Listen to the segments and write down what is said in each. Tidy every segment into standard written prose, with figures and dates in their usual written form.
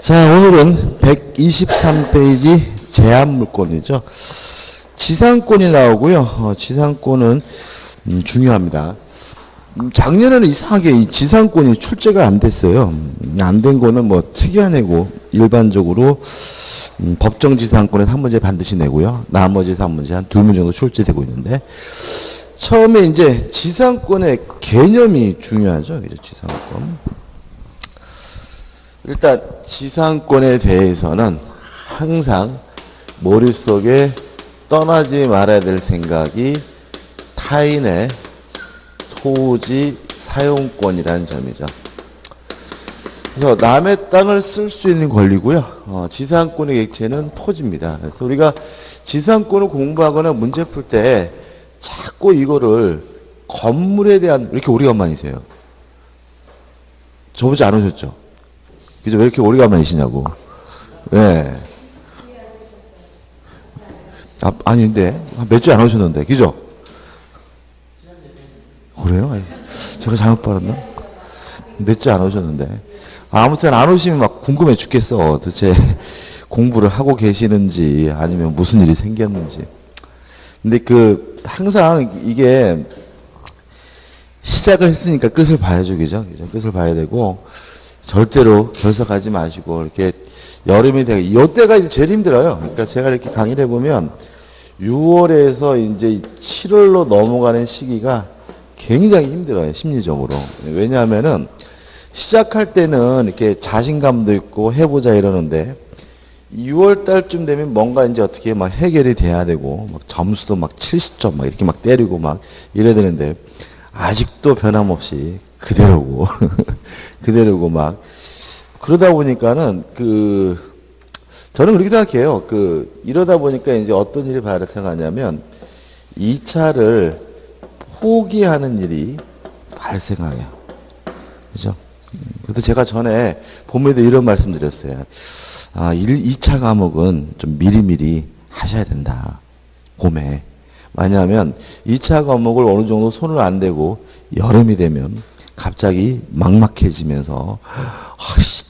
자, 오늘은 123페이지 제한물권이죠. 지상권이 나오고요. 지상권은 중요합니다. 작년에는 이상하게 이 지상권이 출제가 안 됐어요. 안 된 거는 뭐 특이한 애고 일반적으로 법정 지상권에서 한 문제 반드시 내고요. 나머지 3문제 한 2문 정도 출제되고 있는데 처음에 이제 지상권의 개념이 중요하죠. 그죠? 지상권. 일단 지상권에 대해서는 항상 머릿속에 떠나지 말아야 될 생각이 타인의 토지 사용권이라는 점이죠. 그래서 남의 땅을 쓸 수 있는 권리고요. 지상권의 객체는 토지입니다. 그래서 우리가 지상권을 공부하거나 문제 풀 때 자꾸 이거를 건물에 대한 이렇게 오래간만이세요. 저보지 안 오셨죠? 그죠? 왜 이렇게 오래간만이시냐고. 네. 아닌데 몇 주 안 오셨는데, 그죠? 그래요? 제가 잘못 받았나? 몇 주 안 오셨는데. 아무튼 안 오시면 막 궁금해 죽겠어. 도대체 공부를 하고 계시는지 아니면 무슨 일이 생겼는지. 근데 항상 이게 시작을 했으니까 끝을 봐야죠. 그죠? 끝을 봐야 되고, 절대로 결석하지 마시고, 이렇게 여름이 되고, 이때가 이제 제일 힘들어요. 그러니까 제가 이렇게 강의를 해보면 6월에서 이제 7월로 넘어가는 시기가 굉장히 힘들어요. 심리적으로. 왜냐하면은 시작할 때는 이렇게 자신감도 있고 해보자 이러는데 6월 달쯤 되면 뭔가 이제 어떻게 막 해결이 돼야 되고 막 점수도 막 70점 막 이렇게 막 때리고 막 이래야 되는데 아직도 변함없이 그대로고 그대로고 막 그러다 보니까는 저는 그렇게 생각해요. 이러다 보니까 이제 어떤 일이 발생하냐면 2차를 포기하는 일이 발생해요. 그죠? 그래서 제가 전에 봄에도 이런 말씀 드렸어요. 2차 과목은 좀 미리미리 하셔야 된다. 봄에. 왜냐하면 2차 과목을 어느 정도 손을 안 대고 여름이 되면 갑자기 막막해지면서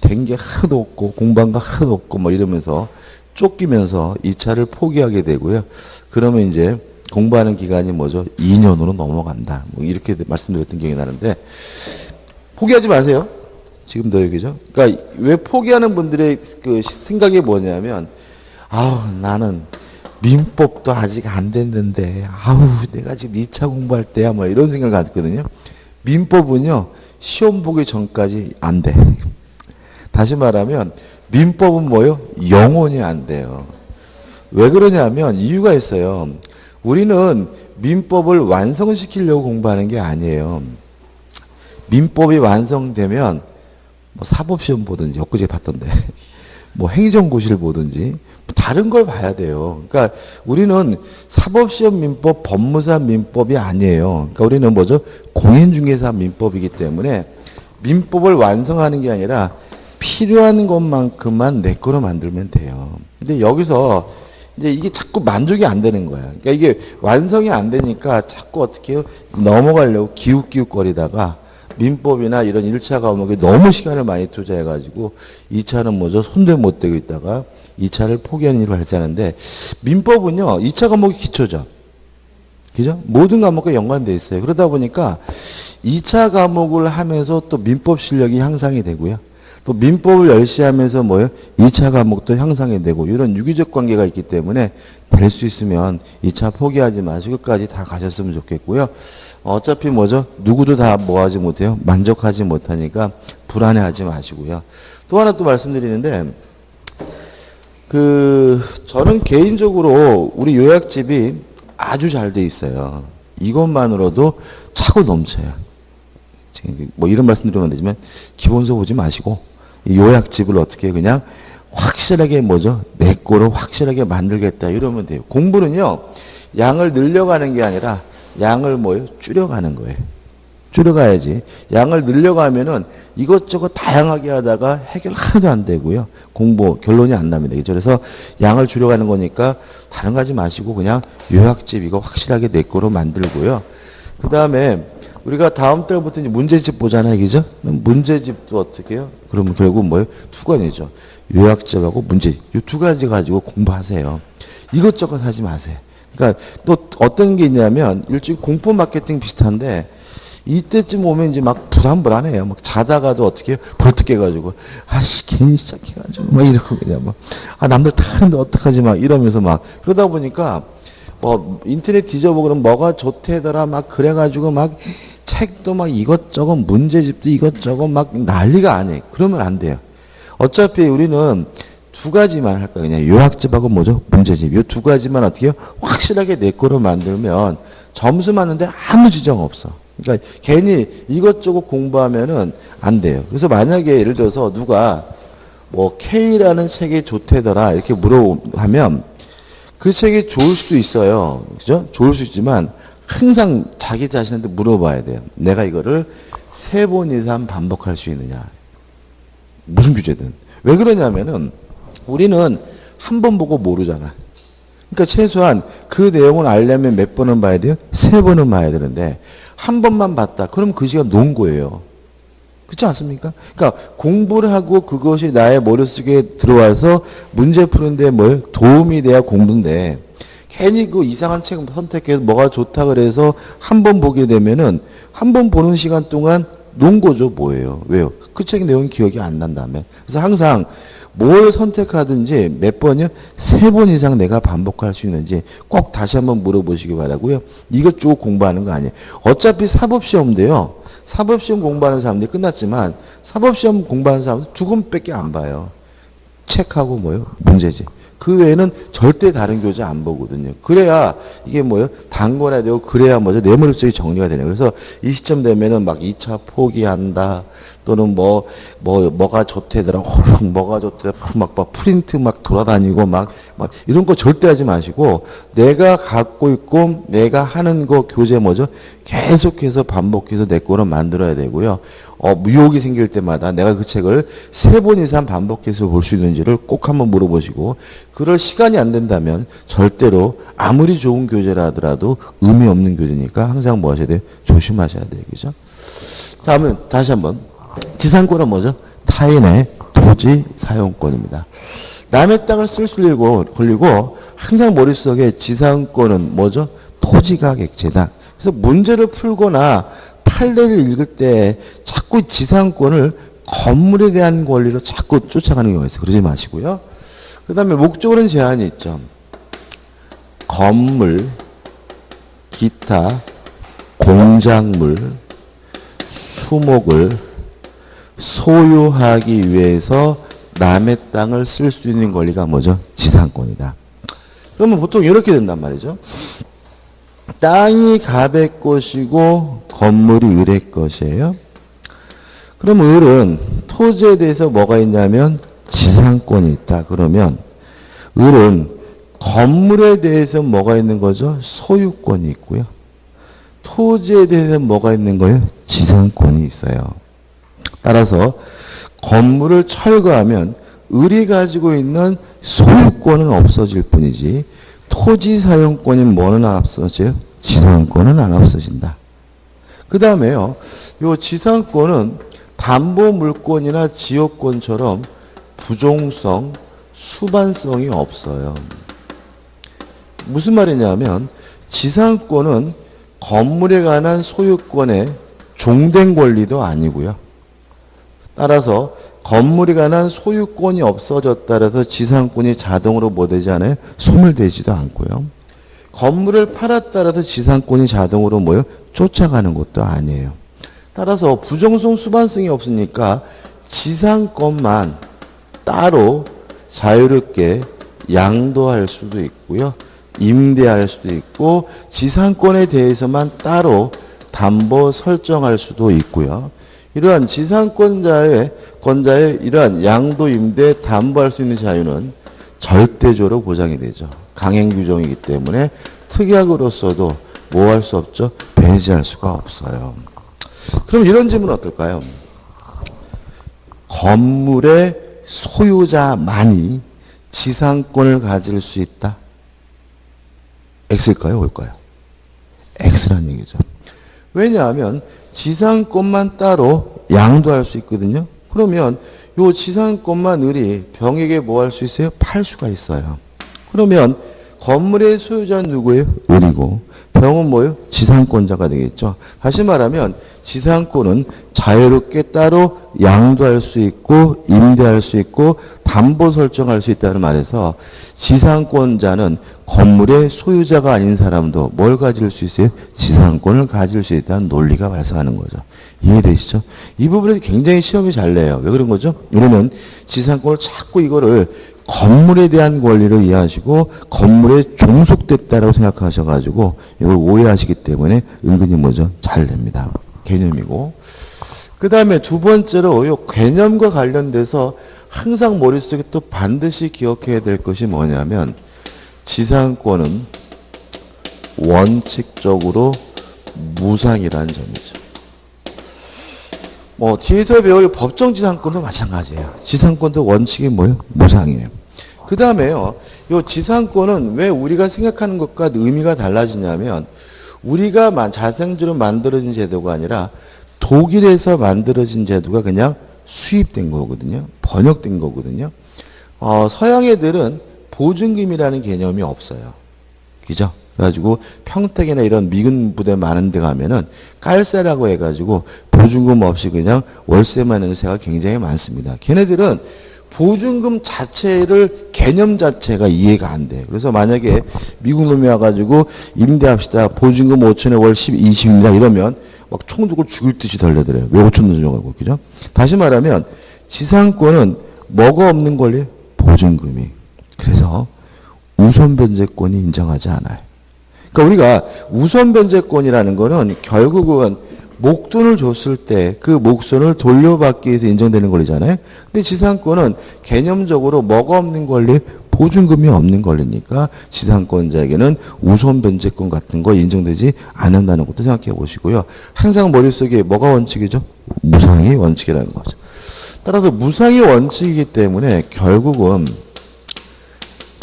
된 게 하나도 없고 공부한 거 하나도 없고 뭐 이러면서 쫓기면서 2차를 포기하게 되고요. 그러면 이제 공부하는 기간이 뭐죠? 2년으로 넘어간다. 뭐 이렇게 말씀드렸던 기억이 나는데 포기하지 마세요. 지금도 여기죠. 그러니까 왜 포기하는 분들의 생각이 뭐냐면 나는 민법도 아직 안 됐는데 내가 지금 2차 공부할 때야 뭐 이런 생각을 갖거든요. 민법은요. 시험 보기 전까지 안 돼. 다시 말하면 민법은 뭐요? 영원히 안 돼요. 왜 그러냐면 이유가 있어요. 우리는 민법을 완성시키려고 공부하는 게 아니에요. 민법이 완성되면 뭐 사법시험 보든지 엊그제 봤던데 뭐 행정고시를 보든지 다른 걸 봐야 돼요. 그러니까 우리는 사법시험 민법, 법무사 민법이 아니에요. 그러니까 우리는 뭐죠? 공인중개사 민법이기 때문에 민법을 완성하는 게 아니라 필요한 것만큼만 내 거로 만들면 돼요. 근데 여기서 이제 이게 자꾸 만족이 안 되는 거야. 그러니까 이게 완성이 안 되니까 자꾸 어떻게 해요? 넘어가려고 기웃기웃거리다가 민법이나 이런 1차 과목에 너무 시간을 많이 투자해가지고 2차는 뭐죠? 손도 못 대고 있다가 2차를 포기하는 일을 발생하는데 민법은요. 2차 과목이 기초죠. 그죠? 모든 과목과 연관되어 있어요. 그러다 보니까 2차 과목을 하면서 또 민법 실력이 향상이 되고요. 또 민법을 열심히 하면서 뭐예요? 2차 과목도 향상이 되고 이런 유기적 관계가 있기 때문에 될 수 있으면 2차 포기하지 마시고 끝까지 다 가셨으면 좋겠고요. 어차피 뭐죠? 누구도 다 뭐하지 못해요? 만족하지 못하니까 불안해하지 마시고요. 또 하나 또 말씀드리는데 저는 개인적으로 우리 요약집이 아주 잘 돼 있어요. 이것만으로도 차고 넘쳐요. 뭐 이런 말씀 드리면 안 되지만 기본서 보지 마시고 이 요약집을 어떻게 그냥 확실하게 뭐죠? 내 거로 확실하게 만들겠다 이러면 돼요. 공부는요. 양을 늘려가는 게 아니라 양을 뭐예요? 줄여가는 거예요. 줄여가야지. 양을 늘려가면은 이것저것 다양하게 하다가 해결 하나도 안 되고요. 공부 결론이 안 납니다. 그래서 양을 줄여가는 거니까 다른 거 하지 마시고 그냥 요약집 이거 확실하게 내 거로 만들고요. 그 다음에 우리가 다음 달부터 이제 문제집 보잖아요, 그죠? 문제집도 어떻게 해요? 그러면 결국 뭐예요? 투관이죠. 요약집하고 문제집. 이 두 가지 가지고 공부하세요. 이것저것 하지 마세요. 그러니까 또 어떤 게 있냐면 일종의 공포 마케팅 비슷한데 이때쯤 오면 이제 막 불안불안해요. 막 자다가도 어떻게 해요? 벌떡 깨가지고 아씨 괜히 시작해가지고 막 이러고 그냥 막 아 남들 다 하는데 어떡하지 막 이러면서 막 그러다 보니까 뭐 인터넷 뒤져보고 그러면 뭐가 좋대더라 막 그래가지고 막 책도 막 이것저것 문제집도 이것저것 막 난리가 아니에요. 그러면 안 돼요. 어차피 우리는 두 가지만 할 거예요. 그냥 요약집하고 뭐죠? 문제집. 이 두 가지만 어떻게 해요? 확실하게 내 거로 만들면 점수 맞는데 아무 지장 없어. 그러니까 괜히 이것저것 공부하면은 안 돼요. 그래서 만약에 예를 들어서 누가 뭐 K라는 책이 좋대더라 이렇게 물어보면 그 책이 좋을 수도 있어요. 그죠? 좋을 수 있지만 항상 자기 자신한테 물어봐야 돼요. 내가 이거를 3번 이상 반복할 수 있느냐. 무슨 규제든. 왜 그러냐면은 우리는 한 번 보고 모르잖아. 그러니까 최소한 그 내용을 알려면 몇 번은 봐야 돼요? 3번은 봐야 되는데 한 번만 봤다. 그럼 그 시간 논 거예요. 그렇지 않습니까? 그러니까 공부를 하고 그것이 나의 머릿속에 들어와서 문제 푸는데 뭐 도움이 돼야 공부인데 괜히 그 이상한 책 선택해서 뭐가 좋다 그래서 한 번 보게 되면은 한 번 보는 시간 동안 논 거죠. 뭐예요? 왜요? 그 책 내용 기억이 안 난다며. 그래서 항상 뭘 선택하든지 몇 번이요? 3번 이상 내가 반복할 수 있는지 꼭 다시 한번 물어보시기 바라고요. 이것 쭉 공부하는 거 아니에요. 어차피 사법시험인데요. 사법시험 공부하는 사람들이 끝났지만 사법시험 공부하는 사람들 2권밖에 안 봐요. 책하고 뭐요? 문제집. 그 외에는 절대 다른 교재 안 보거든요. 그래야 이게 뭐요? 단권해야 되고 그래야 뭐죠? 내 머릿속에 정리가 되네요. 그래서 이 시점 되면은 막 2차 포기한다. 또는 뭐가 좋대더라. 홀랑 뭐가 좋대더라. 막 프린트 막 돌아다니고 막 이런 거 절대 하지 마시고 내가 갖고 있고 내가 하는 거 교재 뭐죠? 계속해서 반복해서 내 거로 만들어야 되고요. 무욕이 생길 때마다 내가 그 책을 3번 이상 반복해서 볼 수 있는지를 꼭 한번 물어보시고 그럴 시간이 안 된다면 절대로 아무리 좋은 교재라 하더라도 의미 없는 교재니까 항상 뭐 하셔야 돼요? 조심하셔야 돼요. 그죠? 다음은 다시 한번 지상권은 뭐죠? 타인의 토지 사용권입니다. 남의 땅을 쓸 수 걸리고 항상 머릿속에 지상권은 뭐죠? 토지가 객체다. 그래서 문제를 풀거나 판례를 읽을 때 자꾸 지상권을 건물에 대한 권리로 자꾸 쫓아가는 경우가 있어요. 그러지 마시고요. 그 다음에 목적으로는 제한이 있죠. 건물, 기타, 공작물, 수목을 소유하기 위해서 남의 땅을 쓸 수 있는 권리가 뭐죠? 지상권이다. 그러면 보통 이렇게 된단 말이죠. 땅이 갑의 것이고 건물이 을의 것이에요. 그럼 을은 토지에 대해서 뭐가 있냐면 지상권이 있다. 그러면 을은 건물에 대해서 뭐가 있는 거죠? 소유권이 있고요. 토지에 대해서 뭐가 있는 거예요? 지상권이 있어요. 따라서 건물을 철거하면 을이 가지고 있는 소유권은 없어질 뿐이지 토지 사용권이 뭐는 안 없어져요? 지상권은 안 없어진다. 그 다음에요. 요 지상권은 담보물권이나 지역권처럼 부종성, 수반성이 없어요. 무슨 말이냐면 지상권은 건물에 관한 소유권의 종된 권리도 아니고요. 따라서 건물에 관한 소유권이 없어졌다 해서 지상권이 자동으로 뭐 되지 않아요? 소멸되지도 않고요. 건물을 팔았다 해서 지상권이 자동으로 뭐요? 쫓아가는 것도 아니에요. 따라서 부정성 수반성이 없으니까 지상권만 따로 자유롭게 양도할 수도 있고요. 임대할 수도 있고 지상권에 대해서만 따로 담보 설정할 수도 있고요. 이러한 지상권자의 이러한 양도, 임대, 담보할 수 있는 자유는 절대적으로 보장이 되죠. 강행 규정이기 때문에 특약으로서도 뭐 할 수 없죠? 배제할 수가 없어요. 그럼 이런 질문은 어떨까요? 건물의 소유자만이 지상권을 가질 수 있다. X일까요? Y일까요? X라는 얘기죠. 왜냐하면 지상권만 따로 양도할 수 있거든요. 그러면 요 지상권만 을이 병에게 뭐 할 수 있어요? 팔 수가 있어요. 그러면 건물의 소유자는 누구예요? 을이고 병은 뭐예요? 지상권자가 되겠죠. 다시 말하면 지상권은 자유롭게 따로 양도할 수 있고 임대할 수 있고 담보 설정할 수 있다는 말에서 지상권자는 건물의 소유자가 아닌 사람도 뭘 가질 수 있어요? 지상권을 가질 수 있다는 논리가 발생하는 거죠. 이해되시죠? 이 부분에 굉장히 시험이 잘 내요. 왜 그런 거죠? 왜냐면 지상권을 자꾸 이거를 건물에 대한 권리를 이해하시고 건물에 종속됐다라고 생각하셔가지고 이걸 오해하시기 때문에 은근히 뭐죠? 잘 냅니다. 개념이고. 그 다음에 두 번째로 이 개념과 관련돼서 항상 머릿속에 또 반드시 기억해야 될 것이 뭐냐면 지상권은 원칙적으로 무상이라는 점이죠. 뒤에서 배울 법정 지상권도 마찬가지예요. 지상권도 원칙이 뭐예요? 무상이에요. 그 다음에요, 이 지상권은 왜 우리가 생각하는 것과 의미가 달라지냐면, 우리가 자생적으로 만들어진 제도가 아니라 독일에서 만들어진 제도가 그냥 수입된 거거든요. 번역된 거거든요. 서양 애들은 보증금이라는 개념이 없어요. 그죠? 그래가지고 평택이나 이런 미군 부대 많은 데 가면은 깔세라고 해가지고 보증금 없이 그냥 월세만 내는 새가 굉장히 많습니다. 걔네들은 보증금 자체를 개념 자체가 이해가 안 돼. 그래서 만약에 미국 놈이 와가지고 임대합시다. 보증금 5천에 월 10, 20입니다. 이러면 막 총 들고 죽을 듯이 달려들어요. 왜 5천 넣으려고. 그죠? 다시 말하면 지상권은 뭐가 없는 권리? 보증금이. 그래서 우선 변제권이 인정하지 않아요. 그러니까 우리가 우선 변제권이라는 거는 결국은 목돈을 줬을 때 그 목돈을 돌려받기 위해서 인정되는 권리잖아요. 근데 지상권은 개념적으로 뭐가 없는 권리? 보증금이 없는 권리니까 지상권자에게는 우선 변제권 같은 거 인정되지 않는다는 것도 생각해 보시고요. 항상 머릿속에 뭐가 원칙이죠? 무상이 원칙이라는 거죠. 따라서 무상이 원칙이기 때문에 결국은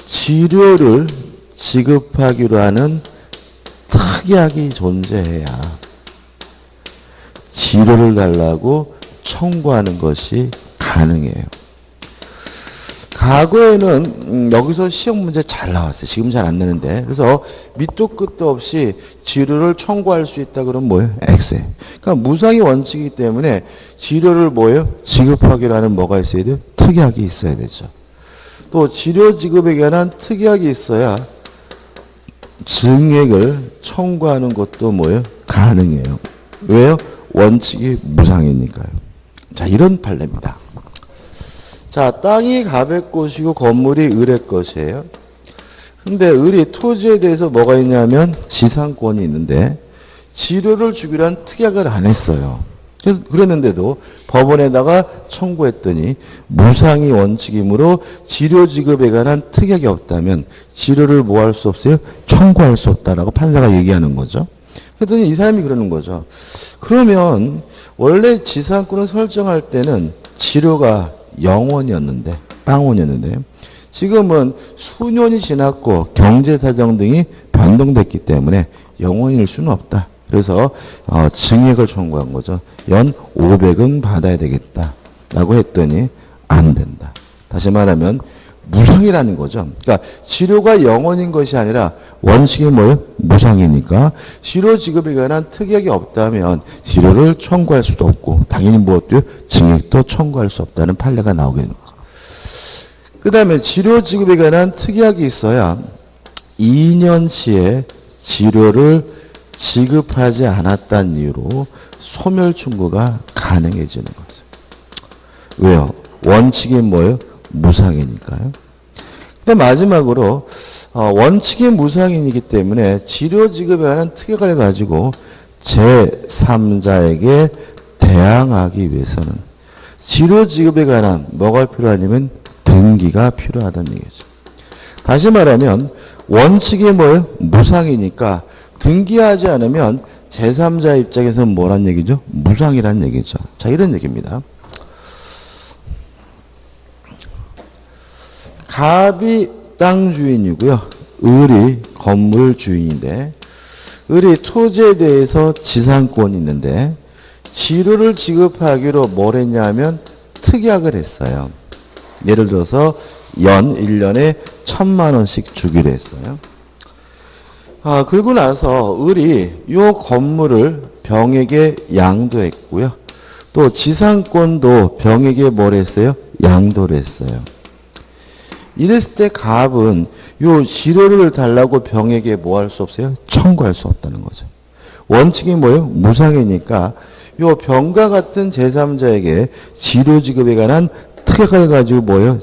치료를 지급하기로 하는 특약이 존재해야 치료를 달라고 청구하는 것이 가능해요. 과거에는 여기서 시험 문제 잘 나왔어요. 지금 잘 안 내는데. 그래서 밑도 끝도 없이 치료를 청구할 수 있다 그러면 뭐예요? X예요. 그러니까 무상이 원칙이기 때문에 치료를 뭐예요? 지급하기로 하는 뭐가 있어야 돼요? 특약이 있어야 되죠. 또 치료 지급에 관한 특약이 있어야 증액을 청구하는 것도 뭐예요? 가능해요. 왜요? 원칙이 무상이니까요. 자, 이런 판례입니다. 자, 땅이 갑의 것이고 건물이 을의 것이에요. 근데 을이 토지에 대해서 뭐가 있냐면 지상권이 있는데 지료를 주기로 한 특약을 안 했어요. 그랬는데도 법원에다가 청구했더니 무상이 원칙이므로 지료 지급에 관한 특약이 없다면 지료를 뭐 할 수 없어요? 청구할 수 없다라고 판사가 얘기하는 거죠. 그랬더니 이 사람이 그러는 거죠. 그러면 원래 지상권을 설정할 때는 지료가 0원이었는데 빵원이었는데 지금은 수년이 지났고 경제사정 등이 변동됐기 때문에 0원일 수는 없다. 그래서 증액을 청구한 거죠. 연 500은 받아야 되겠다라고 했더니 안 된다. 다시 말하면 무상이라는 거죠. 그러니까 치료가 0원인 것이 아니라 원칙이 뭐예요? 무상이니까 치료 지급에 관한 특약이 없다면 치료를 청구할 수도 없고 당연히 무엇도요? 증액도 청구할 수 없다는 판례가 나오게 되는 거죠. 그 다음에 치료 지급에 관한 특약이 있어야 2년치의 치료를 지급하지 않았다는 이유로 소멸 청구가 가능해지는 거죠. 왜요? 원칙이 뭐예요? 무상이니까요. 근데 마지막으로 원칙이 무상이기 때문에 치료 지급에 관한 특약을 가지고 제3자에게 대항하기 위해서는 치료 지급에 관한 뭐가 필요하냐면 등기가 필요하다는 얘기죠. 다시 말하면 원칙이 뭐예요? 무상이니까 등기하지 않으면 제3자 입장에서는 뭐란 얘기죠? 무상이란 얘기죠. 자, 이런 얘기입니다. 갑이 땅 주인이고요. 을이 건물 주인인데 을이 토지에 대해서 지상권이 있는데 지료를 지급하기로 뭘 했냐면 특약을 했어요. 예를 들어서 1년에 1,000만 원씩 주기로 했어요. 그리고 나서 을이 요 건물을 병에게 양도했고요. 또 지상권도 병에게 뭘 했어요? 양도를 했어요. 이랬을 때 갑은 요 지료를 달라고 병에게 뭐 할 수 없어요? 청구할 수 없다는 거죠. 원칙이 뭐예요? 무상이니까 요 병과 같은 제3자에게 지료 지급에 관한 특약을 가지고 뭐예요?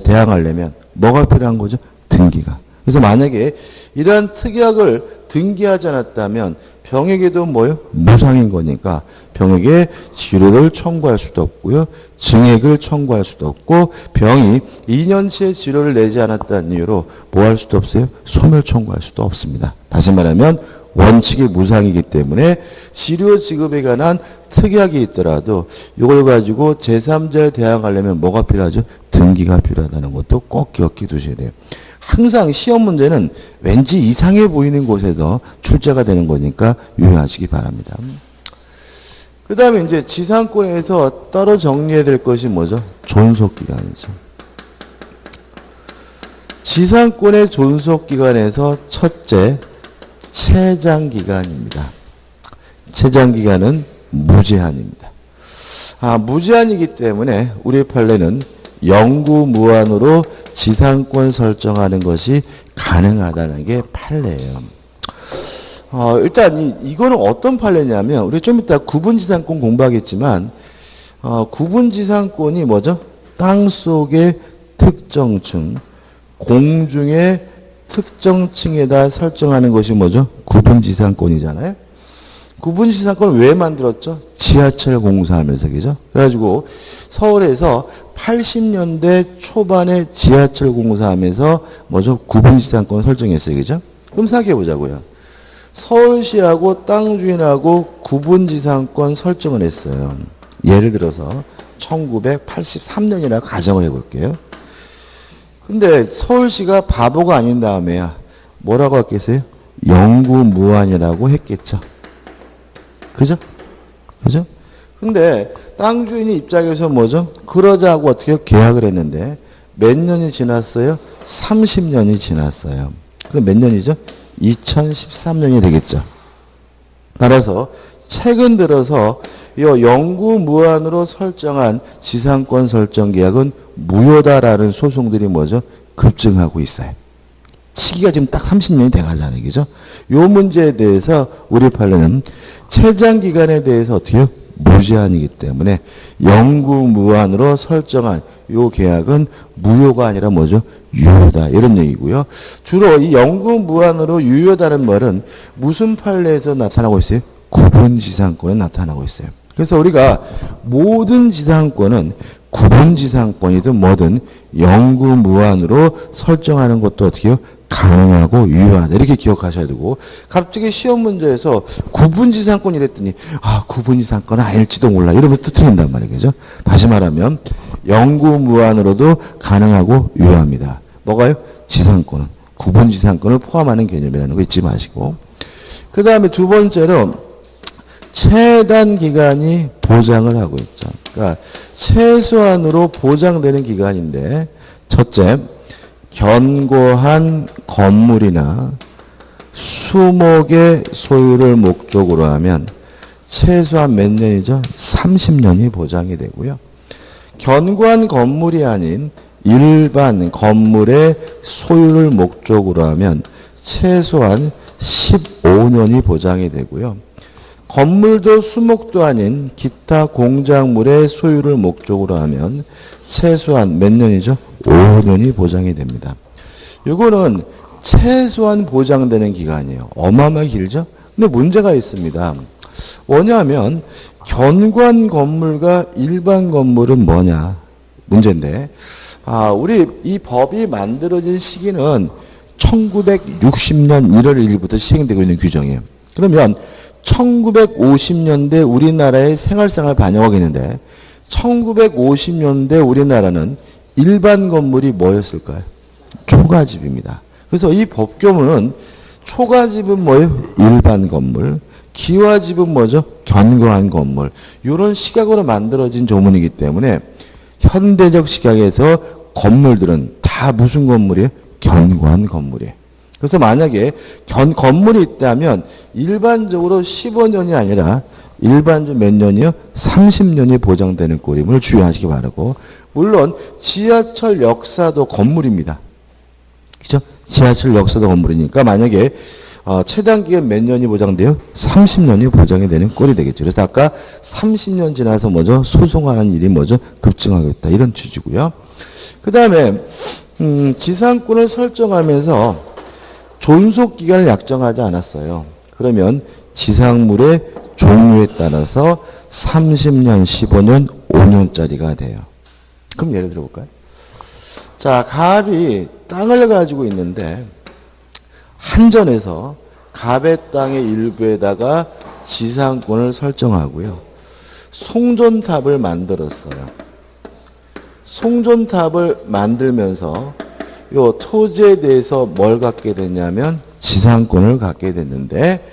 대항하려면 뭐가 필요한 거죠? 등기가. 그래서 만약에 이러한 특약을 등기하지 않았다면 병에게도 뭐예요? 무상인 거니까 병에게 지료를 청구할 수도 없고요. 증액을 청구할 수도 없고 병이 2년치의 지료를 내지 않았다는 이유로 뭐 할 수도 없어요? 소멸 청구할 수도 없습니다. 다시 말하면 원칙이 무상이기 때문에 지료 지급에 관한 특약이 있더라도 이걸 가지고 제3자에 대항하려면 뭐가 필요하죠? 등기가 필요하다는 것도 꼭 기억해 두셔야 돼요. 항상 시험 문제는 왠지 이상해 보이는 곳에서 출제가 되는 거니까 유의하시기 바랍니다. 그 다음에 이제 지상권에서 따로 정리해야 될 것이 뭐죠? 존속기간이죠. 지상권의 존속기간에서 첫째, 채장기간입니다. 채장기간은 무제한입니다. 무제한이기 때문에 우리 판례는 영구무한으로 지상권 설정하는 것이 가능하다는 게 판례예요. 일단 이거는 어떤 판례냐면 우리 좀 이따 구분지상권 공부하겠지만 구분지상권이 뭐죠? 땅속의 특정층, 공중의 특정층에다 설정하는 것이 뭐죠? 구분지상권이잖아요. 구분지상권을 왜 만들었죠? 지하철 공사하면서, 그죠? 그래가지고 서울에서 80년대 초반에 지하철 공사하면서 뭐죠? 구분지상권 설정했어요, 그죠? 그럼 생각해 보자고요. 서울시하고 땅 주인하고 구분지상권 설정을 했어요. 예를 들어서 1983년이라고 가정을 해볼게요. 근데 서울시가 바보가 아닌 다음에 뭐라고 했겠어요? 영구무한이라고 했겠죠. 그죠? 그죠? 근데 땅 주인의 입장에서 뭐죠? 그러자고 어떻게 계약을 했는데 몇 년이 지났어요? 30년이 지났어요. 그럼 몇 년이죠? 2013년이 되겠죠. 따라서 최근 들어서 이 영구무한으로 설정한 지상권 설정 계약은 무효다라는 소송들이 뭐죠? 급증하고 있어요. 시기가 지금 딱 30년이 돼가잖아요. 그죠? 요 문제에 대해서 우리 판례는 채장기간에 대해서 어떻게 무제한이기 때문에 영구무한으로 설정한 요 계약은 무효가 아니라 뭐죠? 유효다. 이런 얘기고요. 주로 이 영구무한으로 유효다는 말은 무슨 판례에서 나타나고 있어요? 구분지상권에 나타나고 있어요. 그래서 우리가 모든 지상권은 구분지상권이든 뭐든 영구무한으로 설정하는 것도 어떻게 해요? 가능하고 유효하다. 이렇게 기억하셔야 되고 갑자기 시험 문제에서 구분지상권 이랬더니 구분지상권은 아닐지도 몰라. 이러면서 틀린단 말이죠. 다시 말하면 영구무한으로도 가능하고 유효합니다. 뭐가요? 지상권은. 구분지상권을 포함하는 개념이라는 거 잊지 마시고 그 다음에 두 번째로 최단 기간이 보장을 하고 있죠. 그러니까 최소한으로 보장되는 기간인데 첫째, 견고한 건물이나 수목의 소유를 목적으로 하면 최소한 몇 년이죠? 30년이 보장이 되고요. 견고한 건물이 아닌 일반 건물의 소유를 목적으로 하면 최소한 15년이 보장이 되고요. 건물도 수목도 아닌 기타 공작물의 소유를 목적으로 하면 최소한 몇 년이죠? 5년이 보장이 됩니다. 이거는 최소한 보장되는 기간이에요. 어마어마하게 길죠? 근데 문제가 있습니다. 뭐냐면 견고한 건물과 일반 건물은 뭐냐? 문제인데 우리 이 법이 만들어진 시기는 1960년 1월 1일부터 시행되고 있는 규정이에요. 그러면 1950년대 우리나라의 생활상을 반영하겠는데 1950년대 우리나라는 일반 건물이 뭐였을까요? 초가집입니다. 그래서 이 법규문은 초가집은 뭐예요? 일반 건물. 기와집은 뭐죠? 견고한 건물. 이런 시각으로 만들어진 조문이기 때문에 현대적 시각에서 건물들은 다 무슨 건물이에요? 견고한 건물이에요. 그래서 만약에 건물이 있다면 일반적으로 15년이 아니라 일반적으로 몇 년이요? 30년이 보장되는 꼴임을 주의하시기 바라고. 물론 지하철 역사도 건물입니다. 그죠? 지하철 역사도 건물이니까 만약에 최단 기간 몇 년이 보장돼요? 30년이 보장이 되는 꼴이 되겠죠. 그래서 아까 30년 지나서 뭐죠? 소송하는 일이 뭐죠? 급증하겠다. 이런 취지고요. 그 다음에 지상권을 설정하면서 존속 기간을 약정하지 않았어요. 그러면 지상물의 종류에 따라서 30년, 15년, 5년짜리가 돼요. 그럼 예를 들어 볼까요? 자, 갑이 땅을 가지고 있는데 한전에서 갑의 땅의 일부에다가 지상권을 설정하고요. 송전탑을 만들었어요. 송전탑을 만들면서 요 토지에 대해서 뭘 갖게 됐냐면 지상권을 갖게 됐는데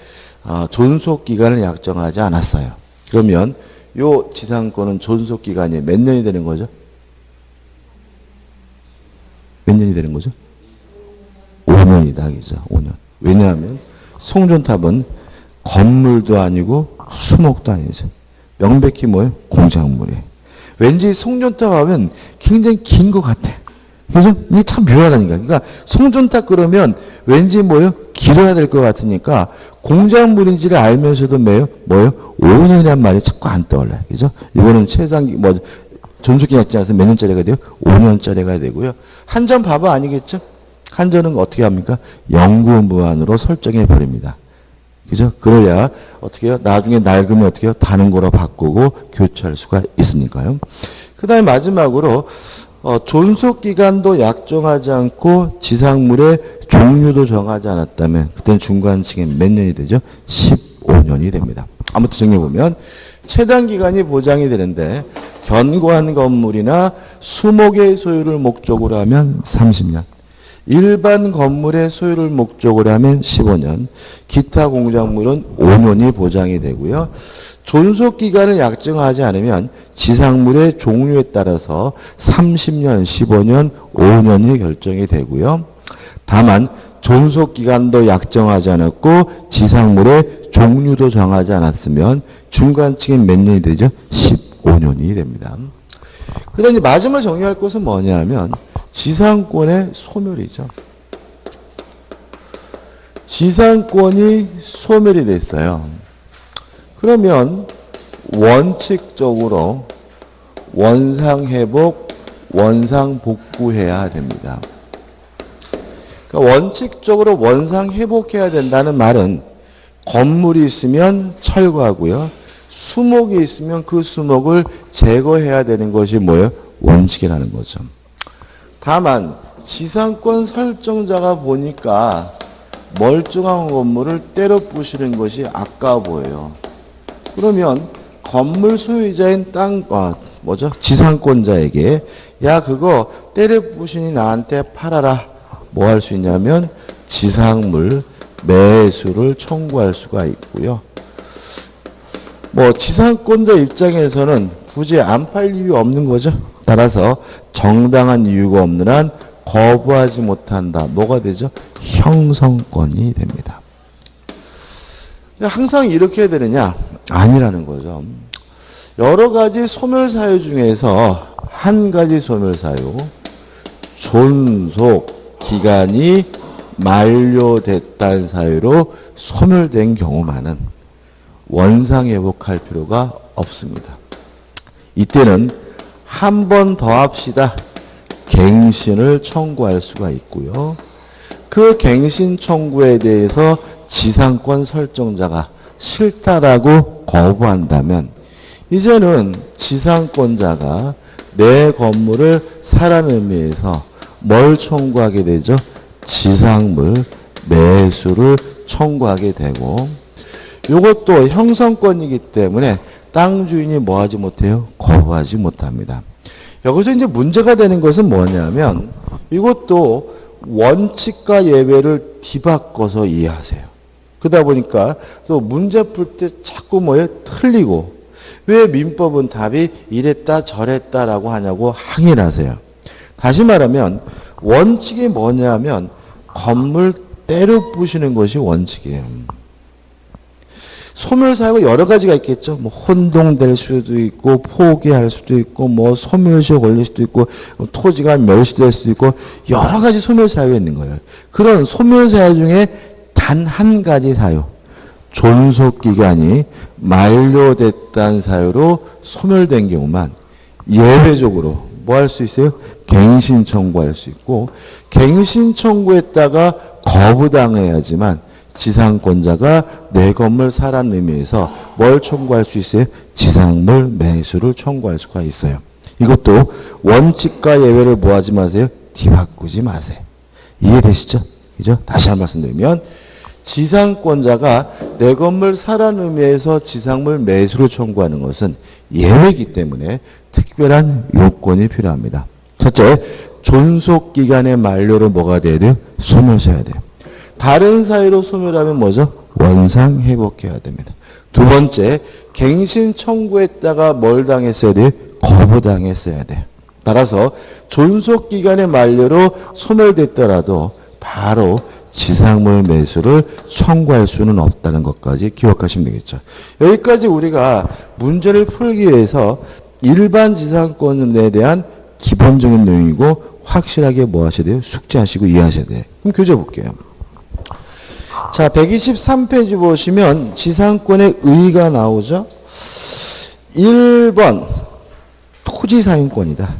존속 기간을 약정하지 않았어요. 그러면 요 지상권은 존속 기간이 몇 년이 되는 거죠? 몇 년이 되는 거죠? 5년이다. 그죠? 5년. 왜냐하면 송전탑은 건물도 아니고 수목도 아니죠. 명백히 뭐예요? 공작물이에요. 왠지 송전탑 하면 굉장히 긴 것 같아. 그죠? 이게 참 묘하다니까. 그러니까 송전탑 그러면 왠지 뭐예요? 길어야 될 것 같으니까 공작물인지를 알면서도 뭐예요? 5년이란 말이 자꾸 안 떠올라요. 그죠? 이거는 최상기 존속기 약지 않아서 몇 년짜리가 돼요? 5년짜리가 되고요. 한전 바보 아니겠죠? 한전은 어떻게 합니까? 영구무한으로 설정해 버립니다. 그죠? 그래야 어떻게 해요? 나중에 낡으면 어떻게 해요? 다른 거로 바꾸고 교체할 수가 있으니까요. 그 다음에 마지막으로 존속기간도 약정하지 않고 지상물의 종류도 정하지 않았다면 그때는 중간층에 몇 년이 되죠? 15년이 됩니다. 아무튼 정리해보면 최단기간이 보장이 되는데 견고한 건물이나 수목의 소유를 목적으로 하면 30년, 일반 건물의 소유를 목적으로 하면 15년, 기타 공작물은 5년이 보장이 되고요. 존속기간을 약정하지 않으면 지상물의 종류에 따라서 30년, 15년, 5년이 결정이 되고요. 다만 존속기간도 약정하지 않았고 지상물의 종류도 정하지 않았으면 중간층이 몇 년이 되죠? 15년이 됩니다. 그 다음에 마지막으로 정리할 것은 뭐냐면 지상권의 소멸이죠. 지상권이 소멸이 됐어요. 그러면 원칙적으로 원상회복, 원상복구해야 됩니다. 그러니까 원칙적으로 원상회복해야 된다는 말은 건물이 있으면 철거하고요. 수목이 있으면 그 수목을 제거해야 되는 것이 뭐예요? 원칙이라는 거죠. 다만 지상권 설정자가 보니까 멀쩡한 건물을 때려 부시는 것이 아까워 보여요. 그러면 건물 소유자인 지상권자에게 야 그거 때려 부시니 나한테 팔아라. 뭐 할 수 있냐면 지상물 매수를 청구할 수가 있고요. 지상권자 입장에서는 굳이 안 팔 이유 없는 거죠. 따라서 정당한 이유가 없는 한 거부하지 못한다. 뭐가 되죠? 형성권이 됩니다. 항상 이렇게 해야 되느냐? 아니라는 거죠. 여러 가지 소멸사유 중에서 한 가지 소멸사유, 존속 기간이 만료됐다는 사유로 소멸된 경우만은 원상회복할 필요가 없습니다. 이때는 한 번 더 합시다. 갱신을 청구할 수가 있고요. 그 갱신 청구에 대해서 지상권 설정자가 싫다라고 거부한다면 이제는 지상권자가 내 건물을 사라는 의미에서 뭘 청구하게 되죠? 지상물 매수를 청구하게 되고 이것도 형성권이기 때문에 땅 주인이 뭐 하지 못해요? 거부하지 못합니다. 여기서 이제 문제가 되는 것은 뭐냐면 이것도 원칙과 예외를 뒤바꿔서 이해하세요. 그러다 보니까 또 문제 풀 때 자꾸 틀리고 왜 민법은 답이 이랬다 저랬다라고 하냐고 항의를 하세요. 다시 말하면 원칙이 뭐냐면 건물 때려 부시는 것이 원칙이에요. 소멸사유가 여러 가지가 있겠죠. 혼동될 수도 있고 포기할 수도 있고 소멸시에 걸릴 수도 있고 토지가 멸시될 수도 있고 여러 가지 소멸사유가 있는 거예요. 그런 소멸사유 중에 단 한 가지 사유, 존속기간이 만료됐다는 사유로 소멸된 경우만 예외적으로 뭐 할 수 있어요? 갱신 청구할 수 있고, 갱신 청구했다가 거부당해야지만 지상권자가 내 건물 사라는 의미에서 뭘 청구할 수 있어요? 지상물 매수를 청구할 수가 있어요. 이것도 원칙과 예외를 뭐 하지 마세요? 뒤바꾸지 마세요. 이해되시죠? 그죠? 다시 한 번 말씀드리면 지상권자가 내 건물 사라는 의미에서 지상물 매수를 청구하는 것은 예외이기 때문에 특별한 요건이 필요합니다. 첫째, 존속기간의 만료로 뭐가 돼야 돼요? 소멸해야 돼요. 다른 사유로 소멸하면 뭐죠? 원상회복해야 됩니다. 두 번째, 갱신 청구했다가 뭘 당했어야 돼요? 거부당했어야 돼요. 따라서 존속기간의 만료로 소멸됐더라도 바로 지상물 매수를 청구할 수는 없다는 것까지 기억하시면 되겠죠. 여기까지 우리가 문제를 풀기 위해서 일반 지상권에 대한 기본적인 내용이고 확실하게 뭐 하셔야 돼요? 숙지하시고 이해하셔야 돼요. 그럼 교재 볼게요. 자, 123페이지 보시면 지상권의 의의가 나오죠. 1번 토지사용권이다.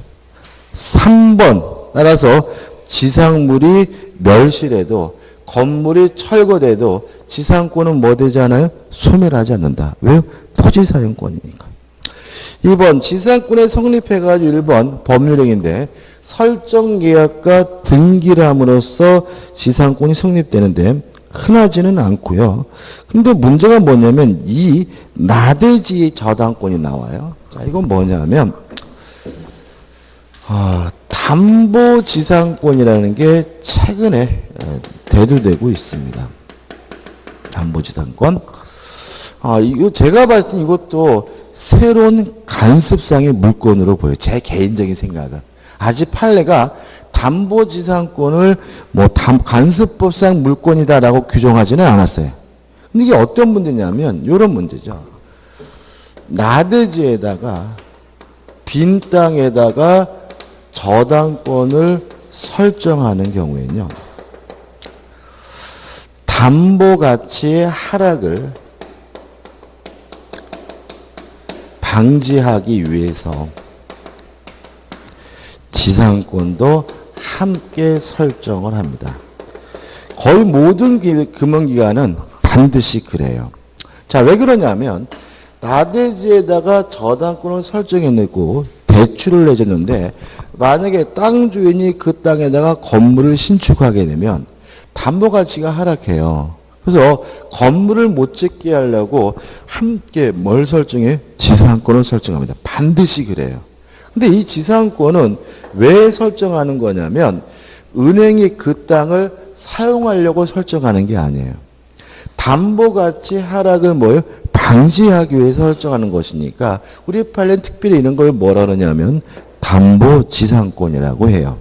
3번 따라서 지상물이 멸실해도 건물이 철거돼도 지상권은 뭐 되지 않아요? 소멸하지 않는다. 왜요? 토지사용권이니까. 2번 지상권에 성립해가지고 1번 법률행위인데 설정계약과 등기를 함으로써 지상권이 성립되는데 흔하지는 않고요. 근데 문제가 뭐냐면 이 나대지 저당권이 나와요. 자, 이건 뭐냐면 담보지상권이라는 게 최근에 대두되고 있습니다. 담보지상권. 이거 제가 봤을 때 이것도 새로운 간섭상의 물건으로 보여요. 제 개인적인 생각은. 아직 판례가 담보지상권을 간섭법상 물건이다라고 규정하지는 않았어요. 근데 이게 어떤 문제냐면 이런 문제죠. 나대지에다가 빈 땅에다가 저당권을 설정하는 경우에는요. 담보가치의 하락을 방지하기 위해서 지상권도 함께 설정을 합니다. 거의 모든 금융기관은 반드시 그래요. 자, 왜 그러냐면 나대지에다가 저당권을 설정해내고 대출을 내줬는데 만약에 땅 주인이 그 땅에다가 건물을 신축하게 되면 담보가치가 하락해요. 그래서 건물을 못 짓게 하려고 함께 뭘 설정해? 지상권을 설정합니다. 반드시 그래요. 근데 이 지상권은 왜 설정하는 거냐면 은행이 그 땅을 사용하려고 설정하는 게 아니에요. 담보가치 하락을 뭐예요? 방지하기 위해서 설정하는 것이니까 우리 판례는 특별히 이런 걸 뭐라 그러냐면 담보지상권이라고 해요.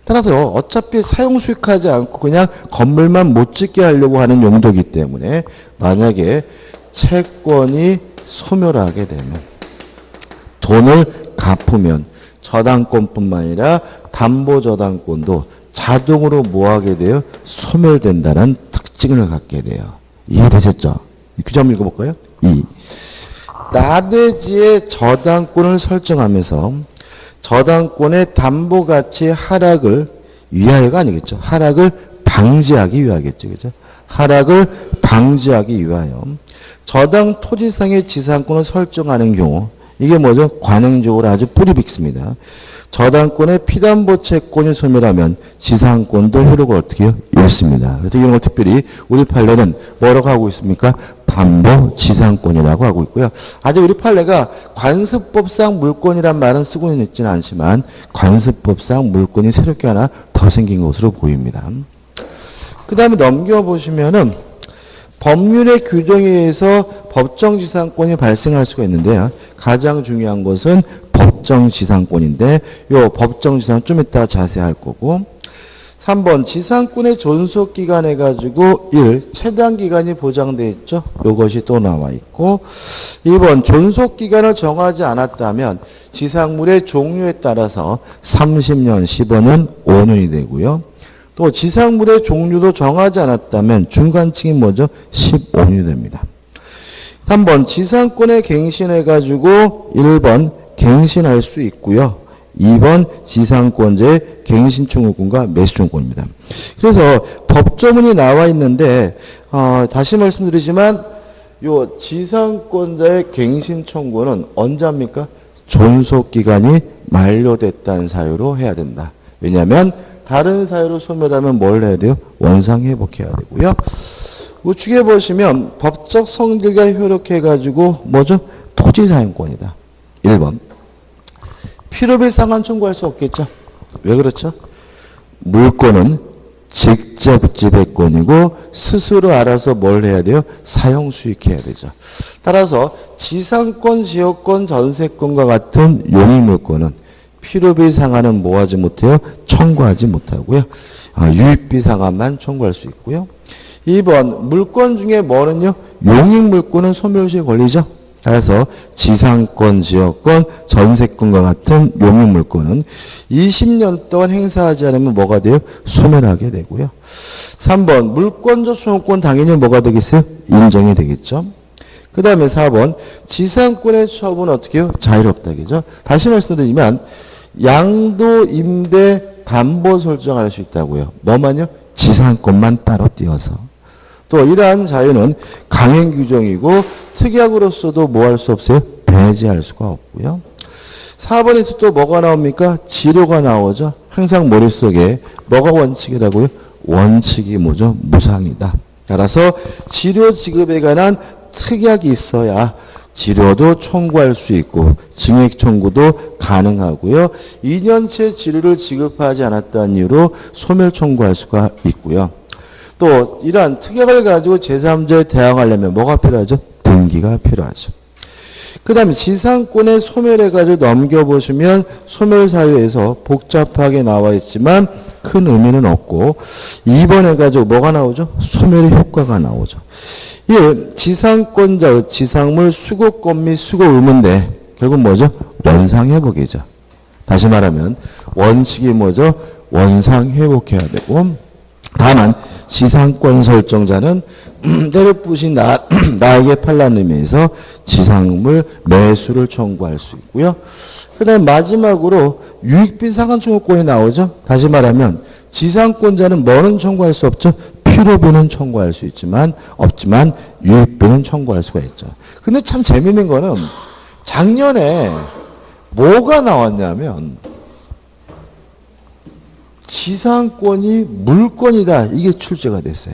따라서 어차피 사용 수익하지 않고 그냥 건물만 못 짓게 하려고 하는 용도이기 때문에 만약에 채권이 소멸하게 되면 돈을 갚으면 저당권뿐만 아니라 담보저당권도 자동으로 뭐하게 돼요? 소멸된다는 특징을 갖게 돼요. 이해되셨죠? 규제 한번 읽어볼까요? 2. 나대지의 저당권을 설정하면서 저당권의 담보가치 하락을 위하여가 아니겠죠. 하락을 방지하기 위하겠죠. 그죠? 하락을 방지하기 위하여 저당 토지상의 지상권을 설정하는 경우 이게 뭐죠? 관행적으로 아주 뿌리 빅습니다. 저당권의 피담보 채권이 소멸하면 지상권도 효력을 어떻게 해요? 잃습니다. 그래서 이런 걸 특별히 우리 판례는 뭐라고 하고 있습니까? 담보 지상권이라고 하고 있고요. 아직 우리 판례가 관습법상 물권이란 말은 쓰고는 있지는 않지만 관습법상 물권이 새롭게 하나 더 생긴 것으로 보입니다. 그 다음에 넘겨보시면은 법률의 규정에 의해서 법정지상권이 발생할 수가 있는데요. 가장 중요한 것은 법정지상권인데 요 법정지상 좀 이따 자세히 할 거고 3번 지상권의 존속기간 해가지고 1. 최단기간이 보장되어 있죠. 이것이 또 나와 있고 2번 존속기간을 정하지 않았다면 지상물의 종류에 따라서 30년, 15년, 5년이 되고요. 또 지상물의 종류도 정하지 않았다면 중간층이 뭐죠? 15년이 됩니다. 3번 지상권에 갱신해가지고 1번 갱신할 수 있고요. 2번 지상권자의 갱신청구권과 매수청구권입니다. 그래서 법조문이 나와 있는데 다시 말씀드리지만 요 지상권자의 갱신청구는 언제 합니까? 존속기간이 만료됐다는 사유로 해야 된다. 왜냐하면 다른 사유로 소멸하면 뭘 해야 돼요? 원상회복해야 되고요. 우측에 보시면 법적 성질과 효력해가지고 뭐죠? 토지사용권이다. 1번. 필요비 상환 청구할 수 없겠죠. 왜 그렇죠? 물권은 직접 지배권이고 스스로 알아서 뭘 해야 돼요? 사용 수익해야 되죠. 따라서 지상권, 지역권, 전세권과 같은 용익물권은 필요비 상환은 뭐 하지 못해요? 청구하지 못하고요. 유익비 상환만 청구할 수 있고요. 2번 물권 중에 뭐는요? 용익물권은 소멸시에 걸리죠. 그래서 지상권, 지역권, 전세권과 같은 용익물권은 20년 동안 행사하지 않으면 뭐가 돼요? 소멸하게 되고요. 3번 물권적 소유권 당연히 뭐가 되겠어요? 인정이 되겠죠. 그 다음에 4번 지상권의 처분은 어떻게 해요? 자유롭다겠죠. 다시 말씀드리면 양도, 임대, 담보 설정할 수 있다고요. 뭐만요? 지상권만 따로 띄어서. 또 이러한 자유는 강행 규정이고 특약으로서도 뭐 할 수 없어요? 배제할 수가 없고요. 4번에서 또 뭐가 나옵니까? 지료가 나오죠. 항상 머릿속에 뭐가 원칙이라고요? 원칙이 뭐죠? 무상이다. 따라서 지료 지급에 관한 특약이 있어야 지료도 청구할 수 있고 증액 청구도 가능하고요. 2년째 지료를 지급하지 않았다는 이유로 소멸 청구할 수가 있고요. 또 이러한 특약을 가지고 제3자에 대항하려면 뭐가 필요하죠? 등기가 필요하죠. 그 다음에 지상권에 소멸해가지고 넘겨보시면 소멸사유에서 복잡하게 나와 있지만 큰 의미는 없고 2번 해가지고 뭐가 나오죠? 소멸의 효과가 나오죠. 이 지상권자의 지상물 수고권 및 수고 의무인데 결국 뭐죠? 원상회복이죠. 다시 말하면 원칙이 뭐죠? 원상회복해야 되고 다만 지상권 설정자는 때를 부신 나에게 팔라는 의미에서 지상물 매수를 청구할 수 있고요. 그 다음에 마지막으로 유익비 상환 청구권이 나오죠. 다시 말하면 지상권자는 뭐는 청구할 수 없죠? 필요비는 청구할 수 없지만 유익비는 청구할 수가 있죠. 근데 참 재밌는 거는 작년에 뭐가 나왔냐면 지상권이 물권이다. 이게 출제가 됐어요.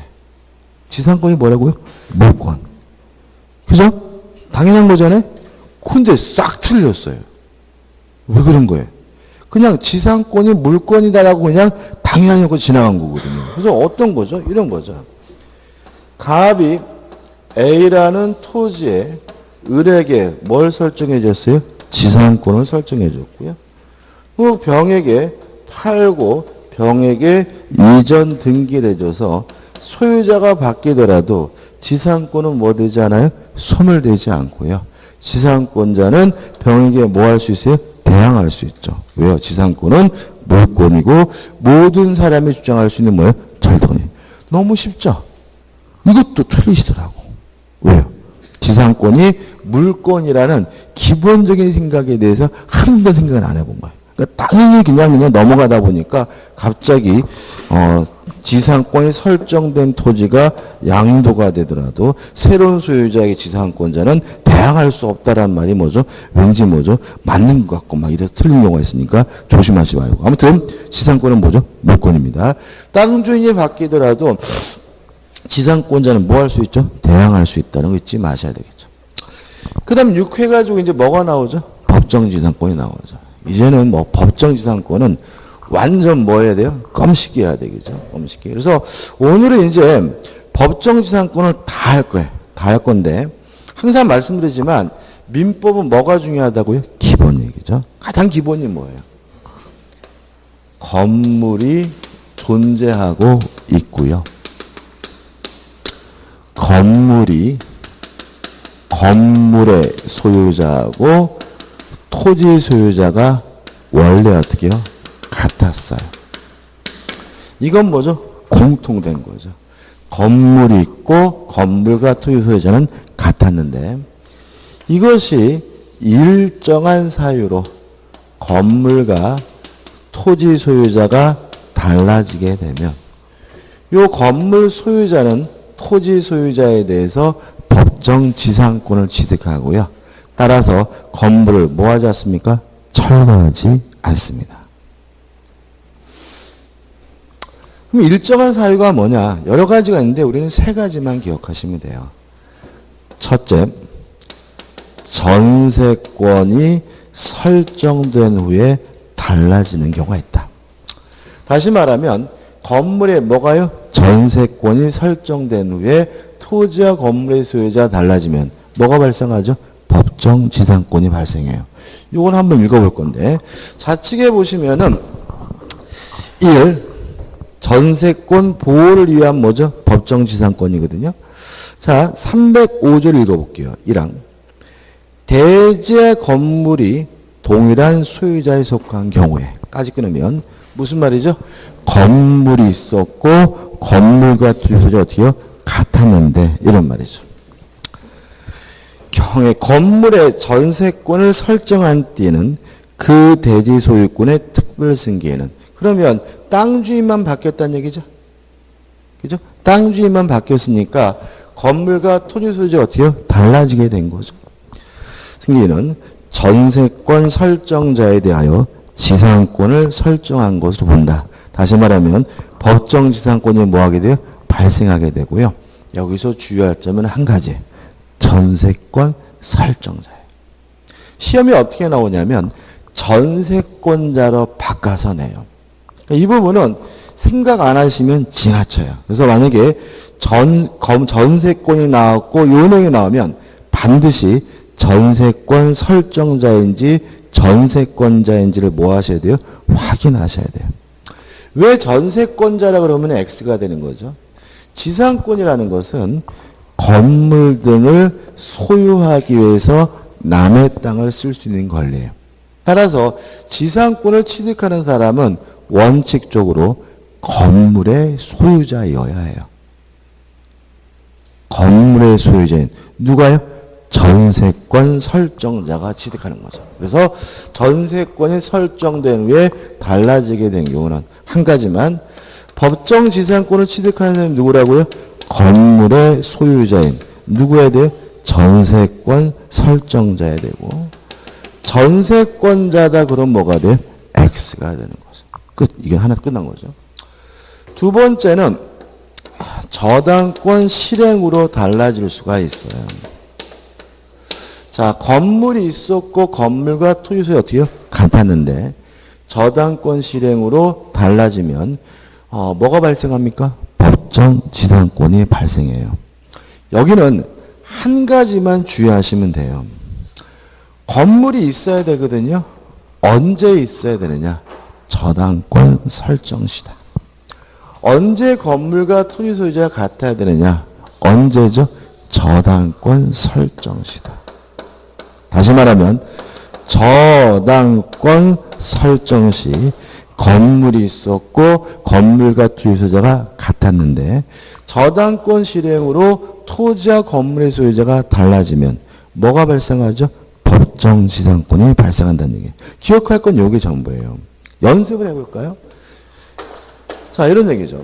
지상권이 뭐라고요? 물권. 그죠? 당연한 거잖아요? 근데 싹 틀렸어요. 왜 그런 거예요? 그냥 지상권이 물권이다라고 그냥 당연히 하고 지나간 거거든요. 그래서 어떤 거죠? 이런 거죠. 갑이 A라는 토지에 을에게 뭘 설정해 줬어요? 지상권을 설정해 줬고요. 그 병에게 팔고 병에게 이전 등기를 해줘서 소유자가 바뀌더라도 지상권은 뭐 되지 않아요? 소멸되지 않고요. 지상권자는 병에게 뭐 할 수 있어요? 대항할 수 있죠. 왜요? 지상권은 물권이고 모든 사람이 주장할 수 있는 뭐예요? 절도권이. 너무 쉽죠? 이것도 틀리시더라고. 왜요? 지상권이 물권이라는 기본적인 생각에 대해서 한 번도 생각을 안 해본 거예요. 그러니까 당연히 그냥 넘어가다 보니까 갑자기 지상권이 설정된 토지가 양도가 되더라도 새로운 소유자의 지상권자는 대항할 수 없다라는 말이 뭐죠? 왠지 뭐죠? 맞는 것 같고 막 이래서 틀린 경우가 있으니까 조심하시 말고. 아무튼 지상권은 뭐죠? 물권입니다. 땅 주인이 바뀌더라도 지상권자는 뭐 할 수 있죠? 대항할 수 있다는 거 잊지 마셔야 되겠죠. 그 다음 6회 가지고 이제 뭐가 나오죠? 법정지상권이 나오죠. 이제는 뭐 법정지상권은 완전 뭐 해야 돼요? 껌씹기 해야 되겠죠. 껌씹기. 그래서 오늘은 이제 법정지상권을 다 할 거예요. 다 할 건데 항상 말씀드리지만 민법은 뭐가 중요하다고요? 기본 얘기죠. 가장 기본이 뭐예요? 건물이 존재하고 있고요. 건물의 소유자하고 토지 소유자가 원래 어떻게 해요? 같았어요. 이건 뭐죠? 공통된 거죠. 건물이 있고 건물과 토지 소유자는 같았는데 이것이 일정한 사유로 건물과 토지 소유자가 달라지게 되면 이 건물 소유자는 토지 소유자에 대해서 법정 지상권을 취득하고요. 따라서 건물을 뭐 하지 않습니까? 철거하지 않습니다. 그럼 일정한 사유가 뭐냐? 여러 가지가 있는데 우리는 세 가지만 기억하시면 돼요. 첫째, 전세권이 설정된 후에 달라지는 경우가 있다. 다시 말하면 건물에 뭐가요? 전세권이 설정된 후에 토지와 건물의 소유자가 달라지면 뭐가 발생하죠? 법정 지상권이 발생해요. 이건 한번 읽어볼 건데 좌측에 보시면은 1. 전세권 보호를 위한 뭐죠? 법정 지상권이거든요. 자, 305절 읽어볼게요. 1항. 대지의 건물이 동일한 소유자에 속한 경우에까지 끊으면 무슨 말이죠? 건물이 있었고 건물과 토지 소유자가 어떻게 해요? 같았는데 이런 말이죠. 경에 건물의 전세권을 설정한 때는 그 대지 소유권의 특별 승계에는 그러면 땅 주인만 바뀌었다는 얘기죠. 그죠? 땅 주인만 바뀌었으니까 건물과 토지 소유자가 어떻게 해요? 달라지게 된 거죠. 승계는 전세권 설정자에 대하여 지상권을 설정한 것으로 본다. 다시 말하면 법정 지상권이 뭐하게 돼요? 발생하게 되고요. 여기서 주의할 점은 한 가지. 전세권 설정자예요. 시험이 어떻게 나오냐면 전세권자로 바꿔서 내요. 이 부분은 생각 안 하시면 지나쳐요. 그래서 만약에 전세권이 나왔고 요 내용이 나오면 반드시 전세권 설정자인지 전세권자인지를 뭐 하셔야 돼요? 확인하셔야 돼요. 왜 전세권자라 그러면 X가 되는 거죠? 지상권이라는 것은 건물 등을 소유하기 위해서 남의 땅을 쓸 수 있는 권리예요. 따라서 지상권을 취득하는 사람은 원칙적으로 건물의 소유자여야 해요. 건물의 소유자인 누가요? 전세권 설정자가 취득하는 거죠. 그래서 전세권이 설정된 후에 달라지게 된 경우는 한 가지만 법정 지상권을 취득하는 사람이 누구라고요? 건물의 소유자인 누구에 대해 전세권 설정자에 되고 전세권자다 그럼 뭐가 돼요? X가 되는 거죠. 끝. 이게 하나 끝난 거죠. 두 번째는 저당권 실행으로 달라질 수가 있어요. 자, 건물이 있었고 건물과 토지 소유 어떻게 해요? 같았는데 저당권 실행으로 달라지면 뭐가 발생합니까? 법정 지상권이 발생해요. 여기는 한 가지만 주의하시면 돼요. 건물이 있어야 되거든요. 언제 있어야 되느냐? 저당권 설정 시다. 언제 건물과 토지 소유자가 같아야 되느냐? 언제죠? 저당권 설정 시다. 다시 말하면 저당권 설정 시 건물이 있었고 건물과 토지 소유자가 같았는데 저당권 실행으로 토지와 건물의 소유자가 달라지면 뭐가 발생하죠? 법정 지상권이 발생한다는 얘기예요. 기억할 건 요게 전부예요. 연습을 해볼까요? 자, 이런 얘기죠.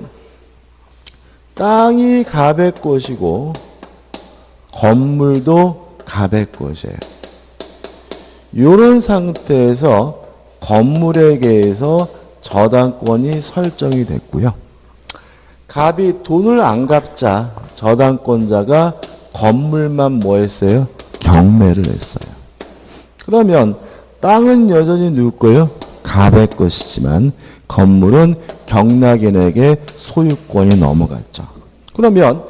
땅이 갑의 것이고 건물도 갑의 것이에요. 이런 상태에서 건물에 대해서 저당권이 설정이 됐고요. 갑이 돈을 안 갚자 저당권자가 건물만 뭐 했어요? 경매를 했어요. 그러면 땅은 여전히 누구 거예요? 갑의 것이지만 건물은 경락인에게 소유권이 넘어갔죠. 그러면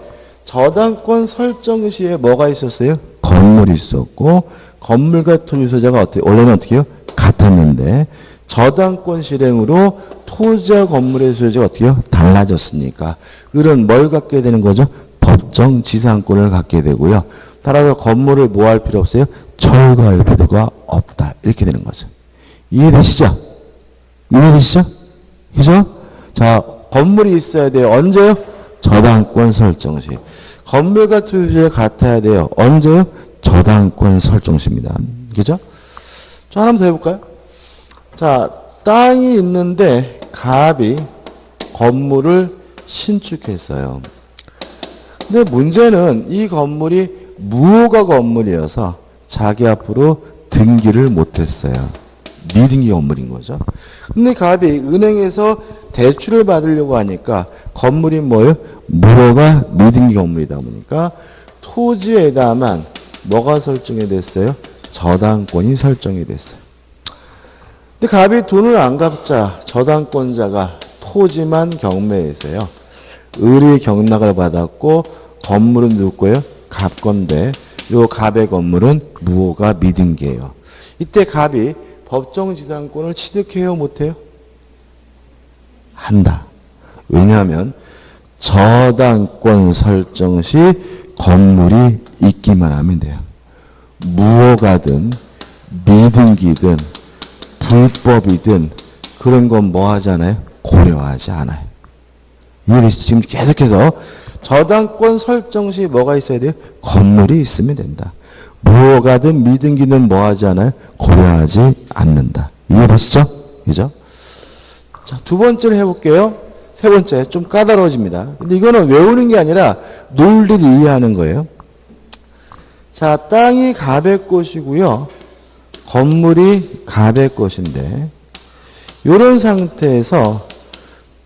저당권 설정 시에 뭐가 있었어요? 건물이 있었고 건물과 토지 소재가 원래는 어떻게 해요? 같았는데 저당권 실행으로 토지와 건물의 소유자가 어떻게 해요? 달라졌으니까 을은 뭘 갖게 되는 거죠? 법정 지상권을 갖게 되고요. 따라서 건물을 뭐 할 필요 없어요? 철거할 필요가 없다. 이렇게 되는 거죠. 이해되시죠? 이해되시죠? 그죠? 자, 건물이 있어야 돼요. 언제요? 저당권 설정 시. 건물과 토지가 같아야 돼요. 언제요? 저당권 설정 시입니다. 그죠? 자, 하나 더 해볼까요? 자, 땅이 있는데 갑이 건물을 신축했어요. 근데 문제는 이 건물이 무허가 건물이어서 자기 앞으로 등기를 못했어요. 미등기 건물인 거죠. 근데 갑이 은행에서 대출을 받으려고 하니까 건물이 뭐예요? 무허가 미등기 건물이다 보니까 토지에다만 뭐가 설정이 됐어요? 저당권이 설정이 됐어요. 근데 갑이 돈을 안 갚자 저당권자가 토지만 경매했어요. 을이 경락을 받았고 건물은 누구 거예요? 갑 건데 요 갑의 건물은 무허가 미등기예요. 이때 갑이 법정지상권을 취득해요? 못해요? 한다. 왜냐하면 저당권 설정 시 건물이 있기만 하면 돼요. 무허가든 미등기든 불법이든 그런 건 뭐 하잖아요? 고려하지 않아요. 이해되시죠? 지금 계속해서 저당권 설정 시 뭐가 있어야 돼요? 건물이 있으면 된다. 무허가든 미등기는 뭐 하지 않아요? 고려하지 않는다. 이해되시죠? 그죠? 자, 두 번째를 해볼게요. 세 번째, 좀 까다로워집니다. 근데 이거는 외우는 게 아니라 논리를 이해하는 거예요. 자, 땅이 갑의 것이고요. 건물이 갑의 것인데, 이런 상태에서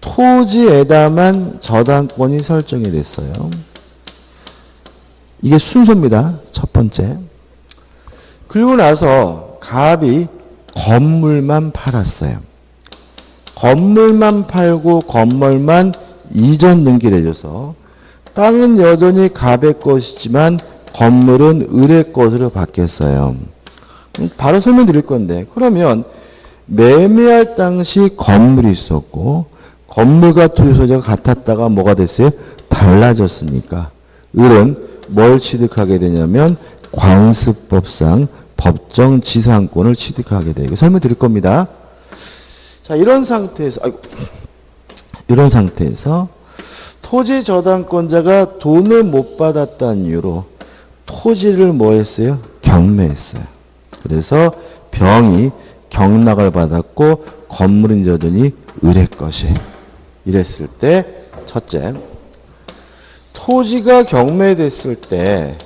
토지에다만 저당권이 설정이 됐어요. 이게 순서입니다. 첫 번째. 그리고 나서 갑이 건물만 팔았어요. 건물만 팔고 건물만 이전 등기를 해줘서 땅은 여전히 갑의 것이지만 건물은 을의 것으로 바뀌었어요. 바로 설명드릴 건데, 그러면 매매할 당시 건물이 있었고 건물과 토지 소재가 같았다가 뭐가 됐어요? 달라졌으니까 을은 뭘 취득하게 되냐면 관습법상 법정 지상권을 취득하게 돼요. 설명드릴 겁니다. 자, 이런 상태에서 토지 저당권자가 돈을 못 받았다는 이유로 토지를 뭐 했어요? 경매했어요. 그래서 병이 경락을 받았고 건물은 여전히 을의 것이. 이랬을 때 첫째, 토지가 경매됐을 때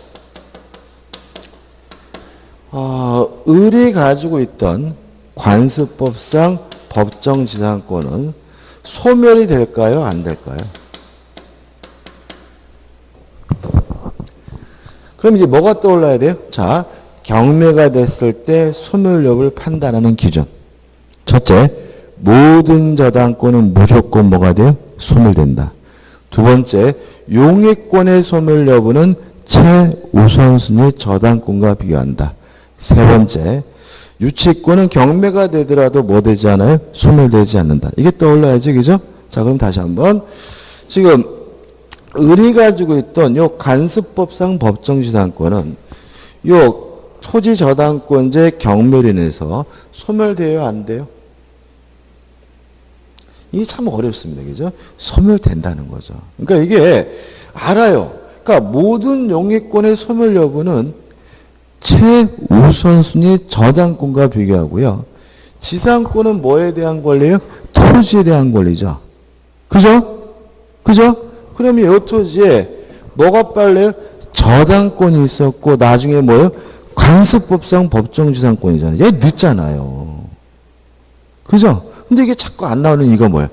을이 가지고 있던 관습법상 법정지상권은 소멸이 될까요? 안 될까요? 그럼 이제 뭐가 떠올라야 돼요? 자, 경매가 됐을 때 소멸 여부를 판단하는 기준. 첫째, 모든 저당권은 무조건 뭐가 돼요? 소멸된다. 두 번째, 용익권의 소멸 여부는 최우선순위 저당권과 비교한다. 세 번째, 유치권은 경매가 되더라도 뭐 되지 않아요? 소멸되지 않는다. 이게 떠올라야지, 그죠? 자, 그럼 다시 한번. 지금, 을이 가지고 있던 요 간습법상 법정지상권은 요 토지 저당권제 경매로 인해서 소멸돼요, 안 돼요? 이게 참 어렵습니다. 그죠? 소멸된다는 거죠. 그러니까 이게 알아요. 그러니까 모든 용익권의 소멸 여부는 최우선순위 저당권과 비교하고요. 지상권은 뭐에 대한 권리예요? 토지에 대한 권리죠. 그죠? 그죠? 그러면 이 토지에 뭐가 빨라요? 저당권이 있었고 나중에 뭐예요? 관습법상 법정지상권이잖아요. 얘 늦잖아요. 그죠? 근데 이게 자꾸 안 나오는 이유가 뭐예요?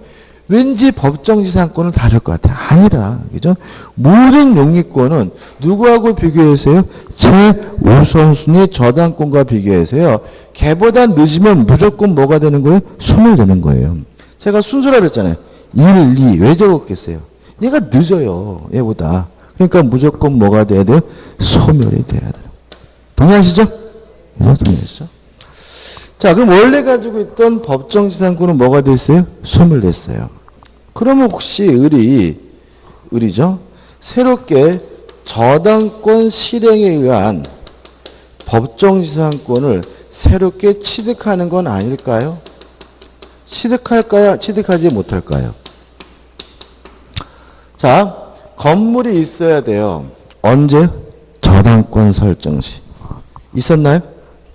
왠지 법정지상권은 다를 것 같아. 아니라, 그죠? 모든 용익권은 누구하고 비교해서요? 최우선순위 저당권과 비교해서요. 걔보다 늦으면 무조건 뭐가 되는 거예요? 소멸되는 거예요. 제가 순서라 그랬잖아요. 1, 2. 왜 적었겠어요? 얘가 늦어요. 얘보다. 그러니까 무조건 뭐가 돼야 돼요? 소멸이 돼야 돼요. 동의하시죠? 동의하시죠? 자, 그럼 원래 가지고 있던 법정지상권은 뭐가 됐어요? 소멸됐어요. 그러면 혹시 을이죠? 새롭게 저당권 실행에 의한 법정지상권을 새롭게 취득하는 건 아닐까요? 취득할까요? 취득하지 못할까요? 자, 건물이 있어야 돼요. 언제? 저당권 설정 시. 있었나요?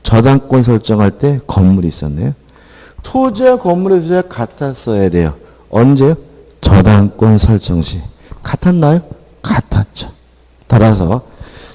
저당권 설정할 때 건물이 있었네요. 토지와 건물의 소유가 같았어야 돼요. 언제요? 저당권 설정 시. 같았나요? 같았죠. 따라서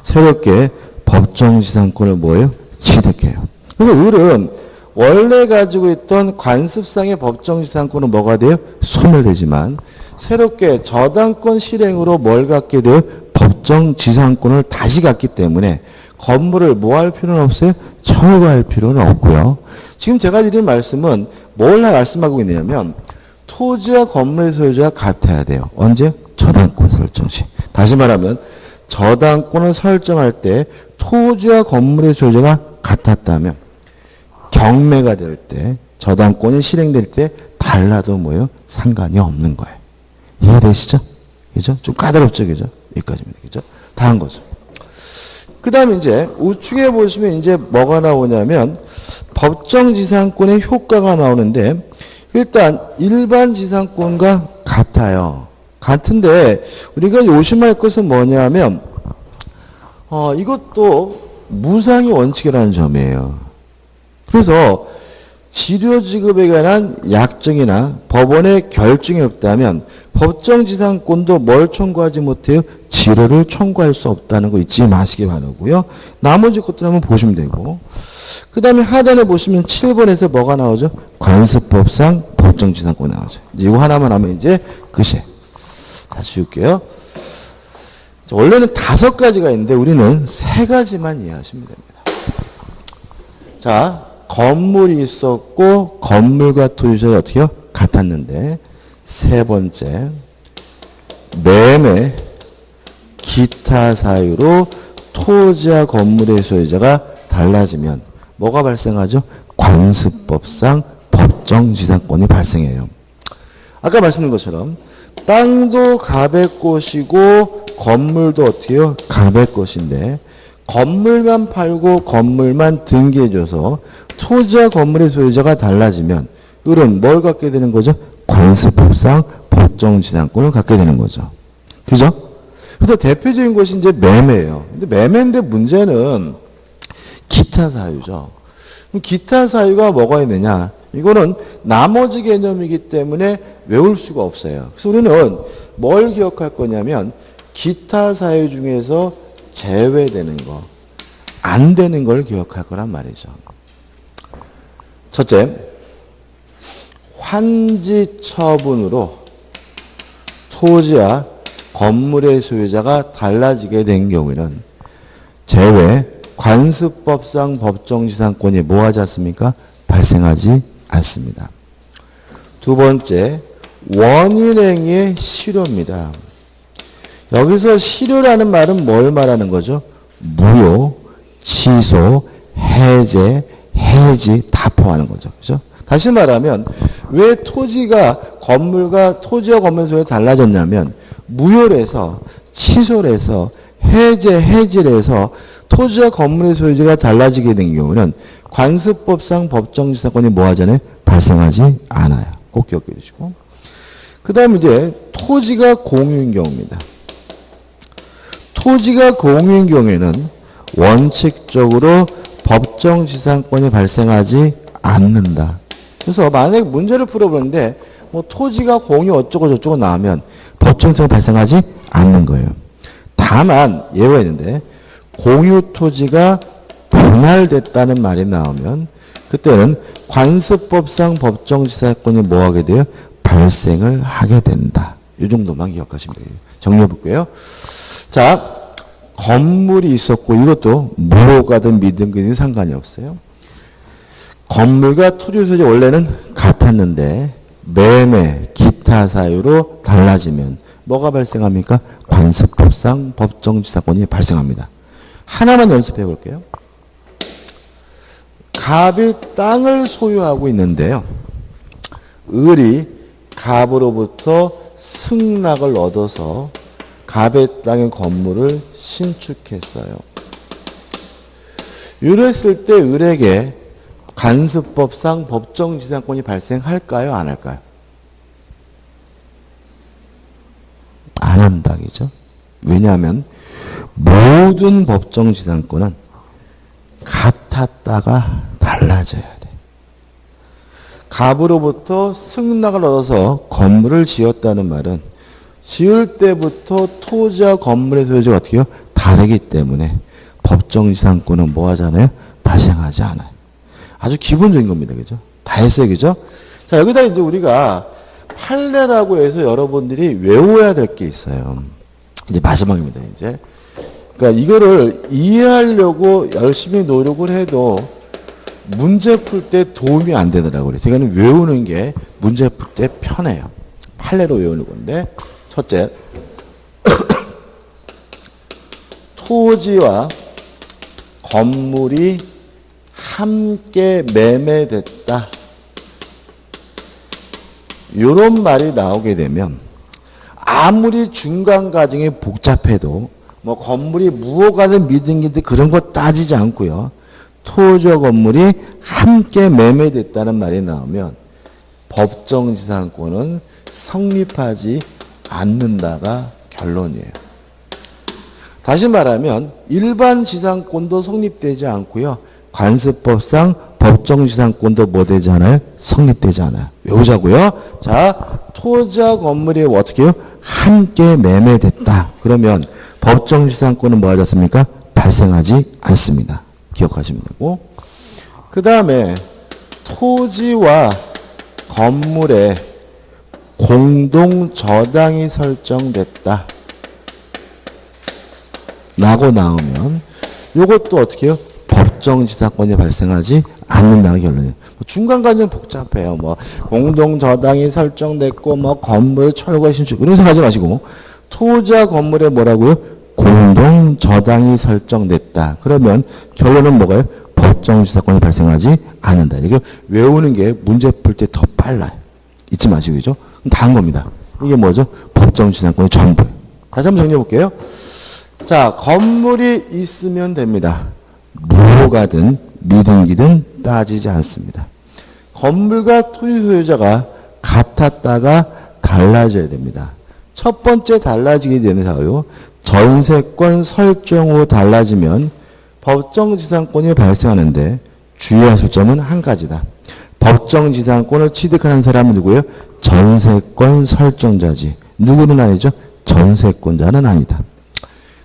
새롭게 법정지상권을 뭐예요? 취득해요. 그래서 을은 원래 가지고 있던 관습상의 법정지상권은 뭐가 돼요? 소멸되지만 새롭게 저당권 실행으로 뭘 갖게 돼요? 법정지상권을 다시 갖기 때문에 건물을 뭐 할 필요는 없어요? 철거할 필요는 없고요. 지금 제가 드린 말씀은 뭘 말씀하고 있냐면 토지와 건물의 소유자가 같아야 돼요. 언제? 저당권 설정 시. 다시 말하면 저당권을 설정할 때 토지와 건물의 소유자가 같았다면 경매가 될 때 저당권이 실행될 때 달라도 뭐예요? 상관이 없는 거예요. 이해되시죠? 그죠? 좀 까다롭죠? 그죠? 여기까지입니다. 그죠? 다 한 거죠. 그 다음에 이제 우측에 보시면 이제 뭐가 나오냐면 법정지상권의 효과가 나오는데 일단 일반 지상권과 같아요. 같은데 우리가 조심할 것은 뭐냐면 이것도 무상의 원칙이라는 점이에요. 그래서 치료 지급에 관한 약정이나 법원의 결정이 없다면 법정지상권도 뭘 청구하지 못해요? 치료를 청구할 수 없다는 거 잊지 마시기 바라고요. 나머지 것들 한번 보시면 되고 그 다음에 하단에 보시면 7번에서 뭐가 나오죠? 관습법상 법정지상권 나오죠. 이거 하나만 하면 이제 끝이에요. 다시 지울게요. 원래는 5가지가 있는데 우리는 3가지만 이해하시면 됩니다. 자, 건물이 있었고 건물과 토지가 어떻게요? 같았는데 세 번째 매매 기타 사유로 토지와 건물의 소유자가 달라지면 뭐가 발생하죠? 관습법상 법정지상권이 발생해요. 아까 말씀드린 것처럼 땅도 갑의 것이고 건물도 어떻게 해요? 갑의 것인데 건물만 팔고 건물만 등기해줘서 토지와 건물의 소유자가 달라지면 을은 뭘 갖게 되는 거죠? 관습법상 법정지상권을 갖게 되는 거죠. 그죠? 그래서 대표적인 것이 이제 매매예요. 근데 매매인데 문제는 기타 사유죠. 기타 사유가 뭐가 있느냐? 이거는 나머지 개념이기 때문에 외울 수가 없어요. 그래서 우리는 뭘 기억할 거냐면 기타 사유 중에서 제외되는 거, 안 되는 걸 기억할 거란 말이죠. 첫째, 환지 처분으로 토지와 건물의 소유자가 달라지게 된 경우에는 제외 관습법상 법정지상권이 뭐하지 않습니까? 발생하지 않습니다. 두 번째, 원인행위의 실효입니다. 여기서 실효라는 말은 뭘 말하는 거죠? 무효, 취소, 해제, 해지 다 포함하는 거죠. 그죠? 다시 말하면 왜 토지와 건물 소유가 달라졌냐면 무효를 해서 취소를 해서 해지를 해서 토지와 건물의 소유자가 달라지게 된 경우는 관습법상 법정지상권이 뭐하잖아요? 발생하지 않아요. 꼭 기억해 두시고. 그 다음에 이제 토지가 공유인 경우입니다. 토지가 공유인 경우에는 원칙적으로 법정지상권이 발생하지 않는다. 그래서 만약에 문제를 풀어보는데 뭐 토지가 공유 어쩌고 저쩌고 나오면 법정지상권이 발생하지 않는 거예요. 다만 예외가 있는데 공유 토지가 분할됐다는 말이 나오면 그때는 관습법상 법정지상권이 뭐하게 돼요? 발생을 하게 된다. 이 정도만 기억하시면 돼요. 정리해 볼게요. 자, 건물이 있었고 이것도 무효가든 미등기든 상관이 없어요. 건물과 토지 소유자 원래는 같았는데 매매, 기타 사유로 달라지면 뭐가 발생합니까? 관습법상 법정지상권이 발생합니다. 하나만 연습해 볼게요. 갑이 땅을 소유하고 있는데요. 을이 갑으로부터 승낙을 얻어서 갑의 땅의 건물을 신축했어요. 이랬을 때 을에게 관습법상 법정지상권이 발생할까요? 안 할까요? 안 한다기죠. 왜냐하면 모든 법정지상권은 같았다가 달라져야 돼. 갑으로부터 승낙을 얻어서 건물을 지었다는 말은 지을 때부터 토지와 건물의 소유자가 어떻게 해요? 다르기 때문에 법정지상권은 뭐 하잖아요? 발생하지 않아요. 아주 기본적인 겁니다. 그죠? 다 했어요. 그죠? 자, 여기다 이제 우리가 판례라고 해서 여러분들이 외워야 될 게 있어요. 이제 마지막입니다. 이제. 그러니까 이거를 이해하려고 열심히 노력을 해도 문제 풀 때 도움이 안 되더라고요. 그래서 이거는 외우는 게 문제 풀 때 편해요. 판례로 외우는 건데, 첫째, 토지와 건물이 함께 매매됐다. 이런 말이 나오게 되면 아무리 중간 과정이 복잡해도 뭐 건물이 무효가든 미등기든 그런 거 따지지 않고요. 토지와 건물이 함께 매매됐다는 말이 나오면 법정지상권은 성립하지 않는다가 결론이에요. 다시 말하면 일반 지상권도 성립되지 않고요. 관습법상 법정지상권도 뭐 되지 않아요? 성립되지 않아요. 외우자고요. 자, 토지와 건물이 어떻게 해요? 함께 매매됐다. 그러면 법정지상권은 뭐 하지 않습니까? 발생하지 않습니다. 기억하시면 되고. 그 다음에 토지와 건물에 공동 저당이 설정됐다. 라고 나오면 이것도 어떻게 해요? 법정지상권이 발생하지 않는다가 결론이에요. 중간 과정은 복잡해요. 뭐 공동 저당이 설정됐고 뭐 건물 철거 신축 이런 생각하지 마시고 토지와 건물에 뭐라고요? 공동 저당이 설정됐다. 그러면 결론은 뭐가요? 법정지상권이 발생하지 않는다. 이게 외우는 게 문제 풀 때 더 빨라요. 잊지 마시고 그죠? 다 한 겁니다. 이게 뭐죠? 법정지상권의 전부예요. 다시 한번 정리해 볼게요. 자, 건물이 있으면 됩니다. 무효가든 미등기든 따지지 않습니다. 건물과 토지 소유자가 같았다가 달라져야 됩니다. 첫 번째 달라지게 되는 사유, 전세권 설정 후 달라지면 법정지상권이 발생하는데 주의하실 점은 한 가지다. 법정지상권을 취득하는 사람은 누구예요? 전세권 설정자지. 누구는 아니죠? 전세권자는 아니다.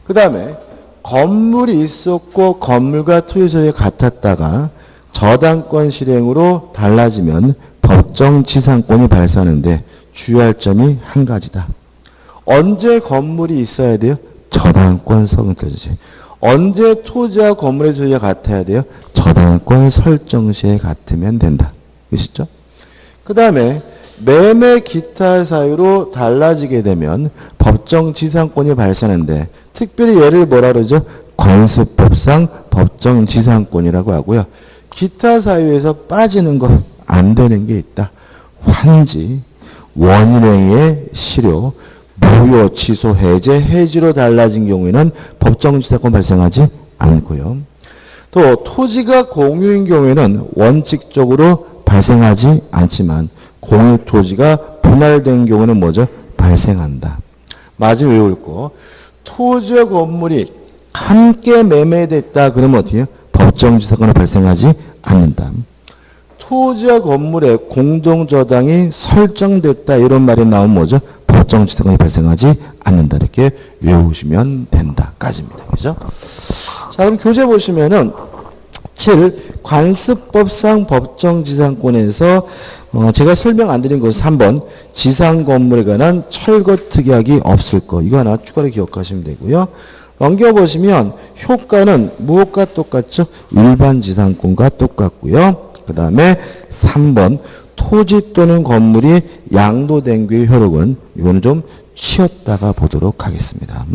그 다음에 건물이 있었고 건물과 토지 소유가 같았다가 저당권 실행으로 달라지면 법정지상권이 발생하는데 주의할 점이 한 가지다. 언제 건물이 있어야 돼요? 저당권 설정시. 언제 토지와 건물의 소유가 같아야 돼요? 저당권 설정 시에 같으면 된다. 그렇죠? 그 다음에 매매 기타 사유로 달라지게 되면 법정지상권이 발생하는데 특별히 얘를 뭐라 그러죠? 관습법상 법정지상권이라고 하고요. 기타 사유에서 빠지는 거 안 되는 게 있다. 환지, 원인행위의 실효, 무효, 취소, 해제, 해지로 달라진 경우에는 법정지상권 발생하지 않고요. 또 토지가 공유인 경우에는 원칙적으로 발생하지 않지만 공유 토지가 분할된 경우는 뭐죠? 발생한다. 마저 외울 거. 토지와 건물이 함께 매매됐다. 그러면 어떻게 해요? 법정지상권은 발생하지 않는다. 토지와 건물에 공동저당이 설정됐다. 이런 말이 나오면 뭐죠? 법정지상권이 발생하지 않는다. 이렇게 외우시면 된다까지입니다. 그죠? 자, 그럼 교재 보시면은 7. 관습법상 법정지상권에서 제가 설명 안 드린 것은 3번 지상 건물에 관한 철거 특약이 없을 거. 이거 하나 추가로 기억하시면 되고요. 넘겨보시면 효과는 무엇과 똑같죠? 일반 지상권과 똑같고요. 그 다음에 3번 토지 또는 건물이 양도된 게 효력은 이거는 좀 치웠다가 보도록 하겠습니다.